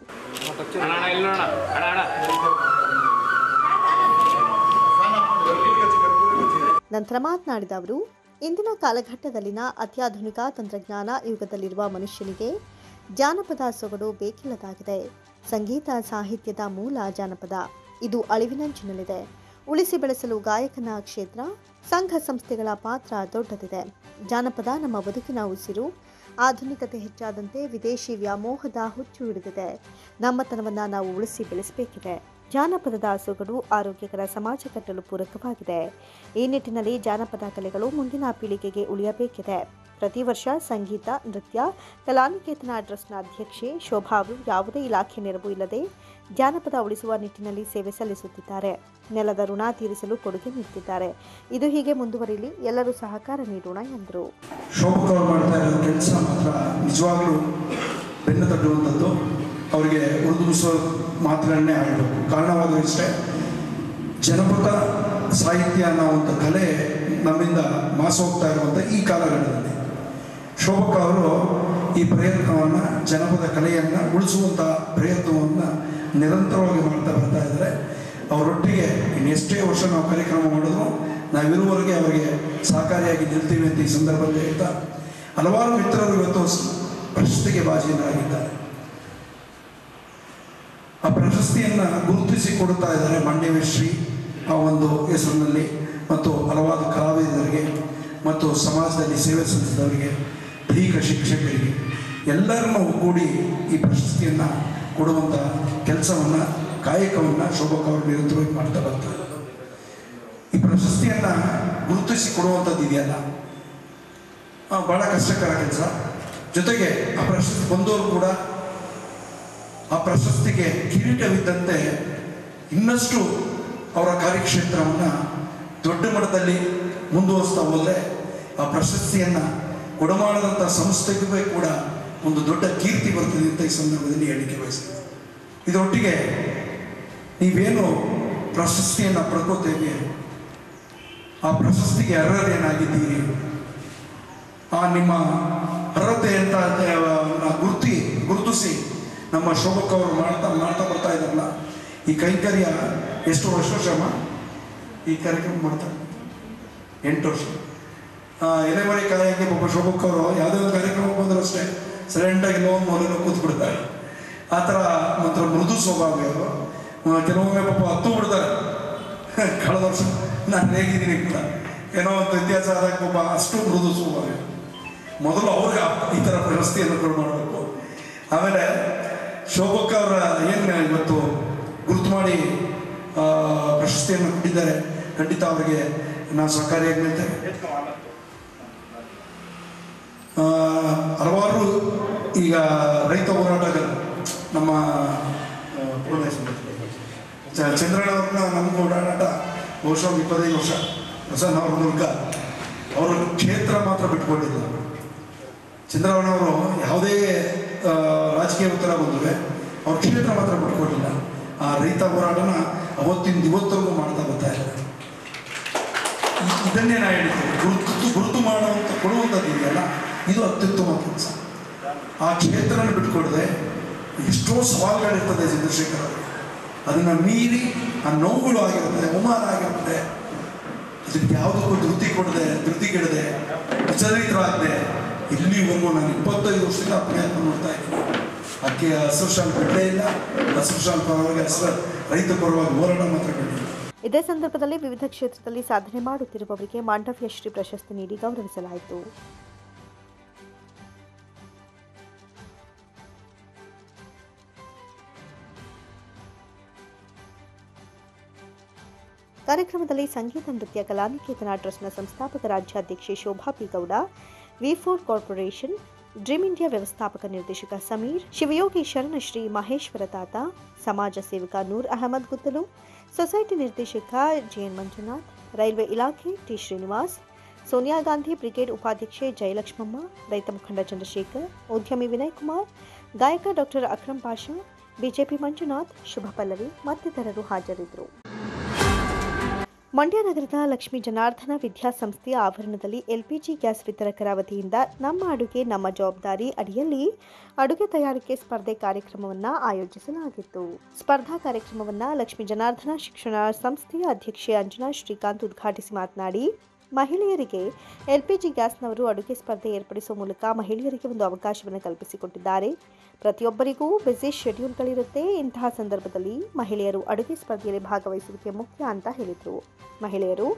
ನಂತರ ಮಾತನಾಡಿದ ಅವರು, ಇಂದಿನ ಕಾಲಘಟ್ಟದಲ್ಲಿನ ಅತ್ಯಾಧುನಿಕ ತಂತ್ರಜ್ಞಾನ ಯುಗದಲ್ಲಿರುವ ಮನುಷ್ಯನಿಗೆ ಜಾನಪದ ಸೊಗಡು ಬೇಕಿಲ್ಲದಾಗಿದೆ. ಸಂಗೀತ ಸಾಹಿತ್ಯದ ಮೂಲ ಜಾನಪದ. ಇದು ಅಳಿವಿನಂಚಿನಲ್ಲಿದೆ. ಉಳಿಸಿ ಬೆಳೆಸಲು ಗಾಯಕನ ಕ್ಷೇತ್ರ, ಸಂಘ ಸಂಸ್ಥೆಗಳ ಪಾತ್ರ ದೊಡ್ಡದಿದೆ. ಜಾನಪದ ನಮ್ಮ ಬದುಕಿನ ಉಸಿರು. ಆಧುನಿಕತೆ ಹೆಚ್ಚಾದಂತೆ ವಿದೇಶಿ ವ್ಯಾಮೋಹದ ಹುಚ್ಚು ಹಿಡಿದಿದೆ. ನಮ್ಮತನವನ್ನು ನಾವು ಉಳಿಸಿ ಬೆಳೆಸಬೇಕಿದೆ. ಜಾನಪದದ ಸೊಗಡು ಆರೋಗ್ಯಕರ ಸಮಾಜ ಕಟ್ಟಲು ಪೂರಕವಾಗಿದೆ. ಈ ನಿಟ್ಟಿನಲ್ಲಿ ಜಾನಪದ ಕಲೆಗಳು ಮುಂದಿನ ಪೀಳಿಗೆಗೆ ಉಳಿಯಬೇಕಿದೆ. ಪ್ರತಿ ವರ್ಷ ಸಂಗೀತ, ನೃತ್ಯ, ಕಲಾನಿಕೇತನ ಟ್ರಸ್ಟ್ನ ಅಧ್ಯಕ್ಷೆ ಶೋಭಾ ಅವರು ಯಾವುದೇ ಇಲಾಖೆ ನೆರವು ಇಲ್ಲದೆ ಜಾನಪದ ಉಳಿಸುವ ನಿಟ್ಟಿನಲ್ಲಿ ಸೇವೆ ಸಲ್ಲಿಸುತ್ತಿದ್ದಾರೆ. ನೆಲದ ಋಣ ತೀರಿಸಲು ಕೊಡುಗೆ ನೀಡುತ್ತಿದ್ದಾರೆ. ಇದು ಹೀಗೆ ಮುಂದುವರಿಯಲಿ, ಎಲ್ಲರೂ ಸಹಕಾರ ನೀಡೋಣ ಎಂದರು. ಶೋಭಾ ಅವರು ಮಾಡ್ತಾ ಇರೋ ಕೆಲಸ ಮಾತ್ರ ನಿಜವಾಗ್ಲೂ ಬೆನ್ನು ತಟ್ಟುವಂಥದ್ದು. ಅವರಿಗೆ ಉಳಿದುಬಿಸುವ ಮಾತುಗಳನ್ನೇ ಆಡಬೇಕು. ಕಾರಣವಾದರೂ ಇಷ್ಟೇ, ಜನಪದ ಸಾಹಿತ್ಯ ಅನ್ನೋ ಒಂದು ಕಲೆ ನಮ್ಮಿಂದ ಮಾಸೋಗ್ತಾ ಇರುವಂಥ ಈ ಕಾಲಘಟ್ಟದಲ್ಲಿ ಶೋಭಾ ಅವರು ಈ ಪ್ರಯತ್ನವನ್ನು, ಜನಪದ ಕಲೆಯನ್ನು ಉಳಿಸುವಂಥ ಪ್ರಯತ್ನವನ್ನು ನಿರಂತರವಾಗಿ ಮಾಡ್ತಾ ಬರ್ತಾ ಇದ್ದಾರೆ. ಅವರೊಟ್ಟಿಗೆ ಇನ್ನೆಷ್ಟೇ ವರ್ಷ ನಾವು ಕಾರ್ಯಕ್ರಮ ಮಾಡಿದ್ರು ನಾವಿರುವವರೆಗೆ ಅವರಿಗೆ ಸಹಕಾರಿಯಾಗಿ ನಿಲ್ತೀವಿ ಅಂತ ಈ ಸಂದರ್ಭದಲ್ಲಿ ಹೇಳ್ತಾ, ಹಲವಾರು ಮಿತ್ರರು ಇವತ್ತು ಪ್ರಶಸ್ತಿಗೆ ಭಾಜನರಾಗಿದ್ದಾರೆ. ಆ ಪ್ರಶಸ್ತಿಯನ್ನು ಗುರುತಿಸಿ ಕೊಡುತ್ತಾ ಇದ್ದಾರೆ ಮಂಡ್ಯಶ್ರೀ ಆ ಒಂದು ಹೆಸರಿನಲ್ಲಿ, ಮತ್ತು ಹಲವಾರು ಕಲಾವಿದರಿಗೆ ಮತ್ತು ಸಮಾಜದಲ್ಲಿ ಸೇವೆ ಸಲ್ಲಿಸಿದವರಿಗೆ, ದೈಹಿಕ ಶಿಕ್ಷಕರಿಗೆ ಎಲ್ಲರನ್ನೂ ಒಗ್ಗೂಡಿ ಈ ಪ್ರಶಸ್ತಿಯನ್ನು ಕೊಡುವಂಥ ಕೆಲಸವನ್ನು, ಕಾಯಕವನ್ನು ಶೋಭಾ ಅವರು ನಿರಂತರವಾಗಿ ಮಾಡ್ತಾ ಬರ್ತಾರೆ. ಈ ಪ್ರಶಸ್ತಿಯನ್ನು ಗುರುತಿಸಿ ಕೊಡುವಂಥದ್ದು ಇದೆಯಲ್ಲ, ಭಾಳ ಕಷ್ಟಕರ ಕೆಲಸ. ಜೊತೆಗೆ ಆ ಪ್ರಶಸ್ತಿ ಬಂದವರು ಕೂಡ ಆ ಪ್ರಶಸ್ತಿಗೆ ಕಿರೀಟವಿದ್ದಂತೆ ಇನ್ನಷ್ಟು ಅವರ ಕಾರ್ಯಕ್ಷೇತ್ರವನ್ನು ದೊಡ್ಡ ಮಟ್ಟದಲ್ಲಿ ಮುಂದುವರಿಸ್ತಾ ಹೋದರೆ ಆ ಪ್ರಶಸ್ತಿಯನ್ನು ಕೊಡಮಾಡದಂಥ ಸಂಸ್ಥೆಗೂ ಕೂಡ ಒಂದು ದೊಡ್ಡ ಕೀರ್ತಿ ಬರ್ತದೆ ಅಂತ ಈ ಸಂದರ್ಭದಲ್ಲಿ ಹೇಳಿಕೆ ಬಯಸ್ತೀನಿ. ಇದರೊಟ್ಟಿಗೆ ನೀವೇನು ಪ್ರಶಸ್ತಿಯನ್ನು ಪಡ್ಕೋತೇವೆ, ಆ ಪ್ರಶಸ್ತಿಗೆ ಅರ್ಹರೇನಾಗಿದ್ದೀರಿ, ಆ ನಿಮ್ಮ ಅರ್ಹತೆ ಅಂತ ಗುರುತಿಸಿ ನಮ್ಮ ಶೋಭಾ ಅವರು ಮಾಡ್ತಾ ಬರ್ತಾ ಇದ್ದಾರಲ್ಲ, ಈ ಕೈಂಕರ್ಯ ಎಷ್ಟು ವರ್ಷ ಶ್ರಮ ಈ ಕಾರ್ಯಕ್ರಮ ಮಾಡ್ತಾರೆ? 8 ವರ್ಷ. ಎಲೆಮರೆ ಕಾಯಕ್ಕೆ ಪಾಪ ಶೋಭಾ ಅವರು ಯಾವುದೇ ಒಂದು ಕಾರ್ಯಕ್ರಮಕ್ಕೆ ಬಂದರೂ ಅಷ್ಟೇ ಸೈಲೆಂಟಾಗಿ ಲೋನ್ ಮೂಲೆಲ್ಲ ಕೂತ್ಬಿಡ್ತಾರೆ. ಆ ಥರ ಮಾತ್ರ ಮೃದು ಸ್ವಭಾವ ಅವರು. ಕೆಲವೊಮ್ಮೆ ಪಾಪ ಹತ್ತು ಬಿಡ್ತಾರೆ. ಕಳೆದ ವರ್ಷ ನಾನು ಹೇಗಿದ್ದೀನಿ ಕೂಡ ಏನೋ ಒಂದು ವ್ಯತ್ಯಾಸ ಆದಾಗ ಪಾಪ ಅಷ್ಟು ಮೃದು ಸ್ವಭಾವ. ಮೊದಲು ಅವ್ರಿಗೆ ಈ ಥರ ಪ್ರಶಸ್ತಿಯನ್ನು ಮಾಡಬೇಕು. ಆಮೇಲೆ ಶೋಭಾ ಅವರ ಏನು ಇವತ್ತು ಗುರುತು ಮಾಡಿ ಪ್ರಶಸ್ತಿಯನ್ನು ಕೊಟ್ಟಿದ್ದಾರೆ, ಖಂಡಿತ ಅವರಿಗೆ ನಾವು ಸಹಕಾರಿಯಾಗಿ ನಿಲ್ತೇವೆ. ಹಲವಾರು ಈಗ ರೈತ ಹೋರಾಟಗಾರ ನಮ್ಮ ಚಂದ್ರಣ್ಣವ್ರನ್ನ ನಮಗೂ ಓಡಾಟ ಬಹುಶಃ 25 ವರ್ಷ ಹೊಸನವ್ರ ಮೂಲಕ ಅವರ ಕ್ಷೇತ್ರ ಮಾತ್ರ ಬಿಟ್ಕೊಂಡಿಲ್ಲ. ಚಂದ್ರಣ್ಣವರು ಯಾವುದೇ ರಾಜಕೀಯ ಉತ್ತರ ಬಂದರೆ ಅವ್ರ ಕ್ಷೇತ್ರ ಮಾತ್ರ ಬಿಟ್ಕೊಂಡಿಲ್ಲ. ಆ ರೈತ ಹೋರಾಟನ ಅವತ್ತಿಂದ ಇವತ್ತರೆಗೂ ಮಾಡ್ತಾ ಬರ್ತಾ ಇದ್ದಾರೆ. ಇದನ್ನೇ ನಾ ಹೇಳ್ತೇನೆ, ಗುರುತು ಮಾಡುವಂಥ ಕೊಡುವಂಥದ್ದು ಇದೆಯಲ್ಲ, ಇದು ಅತ್ಯುತ್ತಮ ಕೆಲಸ. ಆ ಕ್ಷೇತ್ರನ ಬಿಟ್ಕೊಡದೆ ಎಷ್ಟೋ ಸವಾಲುಗಳಿರ್ತದೆ ಚಂದ್ರಶೇಖರ್ ಅವರು. ಅದನ್ನು ಮೀರಿ ಆ ನೋವುಗಳು ಆಗಿರ್ತದೆ, ಅವಮಾನ ಆಗಿರ್ತದೆ. ಅದಕ್ಕೆ ಯಾವುದಕ್ಕೂ ಧೃತಿಗೆಡದೆ ವಿಚಲಿತರಾಗದೆ ಇಲ್ಲಿವರೆಗೂ ನಾನು 25 ವರ್ಷದಿಂದ ಪ್ರಯತ್ನ ಮಾಡ್ತಾ ಇದ್ದೀನಿ. ಅದಕ್ಕೆ ಹಸಿರು ಶಾಲೆ ಬಿಡಲೇ ಇಲ್ಲ. ಹಸಿರು ಶಾಲೆ ಪರವಾಗಿ ರೈತ ಪರವಾಗಿ ಹೋರಾಟ ಮಾತ್ರ ಬಿಡಲಿಲ್ಲ. ಇದೇ ಸಂದರ್ಭದಲ್ಲಿ ವಿವಿಧ ಕ್ಷೇತ್ರದಲ್ಲಿ ಸಾಧನೆ ಮಾಡುತ್ತಿರುವವರಿಗೆ ಮಾಂಡವ್ಯ ಶ್ರೀ ಪ್ರಶಸ್ತಿ ನೀಡಿ ಗೌರವಿಸಲಾಯಿತು. ಕಾರ್ಯಕ್ರಮದಲ್ಲಿ ಸಂಗೀತ ನೃತ್ಯ ಕಲಾನಿಕೇತನ ಟ್ರಸ್ಟ್ನ ಸಂಸ್ಥಾಪಕ ರಾಜ್ಯಾಧ್ಯಕ್ಷೆ Shobha P Gowda, V4 corporation dream India ವ್ಯವಸ್ಥಾಪಕ ನಿರ್ದೇಶಕ ಸಮೀರ್, ಶಿವಯೋಗಿ ಶರಣಶ್ರೀ ಮಹೇಶ್ವರ ತಾತ, ಸಮಾಜ ಸೇವಕ ನೂರ್ ಅಹಮದ್ ಗುತ್ತಲು, ಸೊಸೈಟಿ ನಿರ್ದೇಶಕ JN ಮಂಜುನಾಥ್, ರೈಲ್ವೆ ಇಲಾಖೆ ಟಿ ಶ್ರೀನಿವಾಸ್, ಸೋನಿಯಾ ಗಾಂಧಿ ಬ್ರಿಗೇಡ್ ಉಪಾಧ್ಯಕ್ಷೆ ಜಯಲಕ್ಷ್ಮಮ್ಮ, ರೈತ ಮುಖಂಡ ಚಂದ್ರಶೇಖರ್, ಉದ್ಯಮಿ ವಿನಯ್ ಕುಮಾರ್, ಗಾಯಕ ಡಾಕ್ಟರ್ ಅಕ್ರಂ ಪಾಷಾ, ಬಿಜೆಪಿ ಮಂಜುನಾಥ್, ಶುಭ ಪಲ್ಲವಿ ಮತ್ತಿತರರು ಹಾಜರಿದ್ದರು. ಮಂಡ್ಯ ನಗರದ ಲಕ್ಷ್ಮೀ ಜನಾರ್ದನ ವಿದ್ಯಾಸಂಸ್ಥೆಯ ಆವರಣದಲ್ಲಿ LPG ಗ್ಯಾಸ್ ವಿತರಕರ ವತಿಯಿಂದ ನಮ್ಮ ಅಡುಗೆ ನಮ್ಮ ಜವಾಬ್ದಾರಿ ಅಡಿಯಲ್ಲಿ ಅಡುಗೆ ತಯಾರಿಕೆ ಸ್ಪರ್ಧೆ ಕಾರ್ಯಕ್ರಮವನ್ನು ಆಯೋಜಿಸಲಾಗಿತ್ತು. ಸ್ಪರ್ಧಾ ಕಾರ್ಯಕ್ರಮವನ್ನು ಲಕ್ಷ್ಮೀ ಜನಾರ್ದನ ಶಿಕ್ಷಣ ಸಂಸ್ಥೆಯ ಅಧ್ಯಕ್ಷೆ ಅಂಜನಾ ಶ್ರೀಕಾಂತ್ ಉದ್ಘಾಟಿಸಿ ಮಾತನಾಡಿ, ಮಹಿಳೆಯರಿಗೆ LPG ಗ್ಯಾಸ್ನವರು ಅಡುಗೆ ಸ್ಪರ್ಧೆ ಏರ್ಪಡಿಸುವ ಮೂಲಕ ಮಹಿಳೆಯರಿಗೆ ಒಂದು ಅವಕಾಶವನ್ನು ಕಲ್ಪಿಸಿಕೊಟ್ಟಿದ್ದಾರೆ. ಪ್ರತಿಯೊಬ್ಬರಿಗೂ ಬ್ಯುಸಿ ಶೆಡ್ಯೂಲ್ಗಳಿರುತ್ತೆ. ಇಂತಹ ಸಂದರ್ಭದಲ್ಲಿ ಮಹಿಳೆಯರು ಅಡುಗೆ ಸ್ಪರ್ಧೆಯಲ್ಲಿ ಭಾಗವಹಿಸುವಿಕೆ ಮುಖ್ಯ ಅಂತ ಹೇಳಿದರು. ಮಹಿಳೆಯರು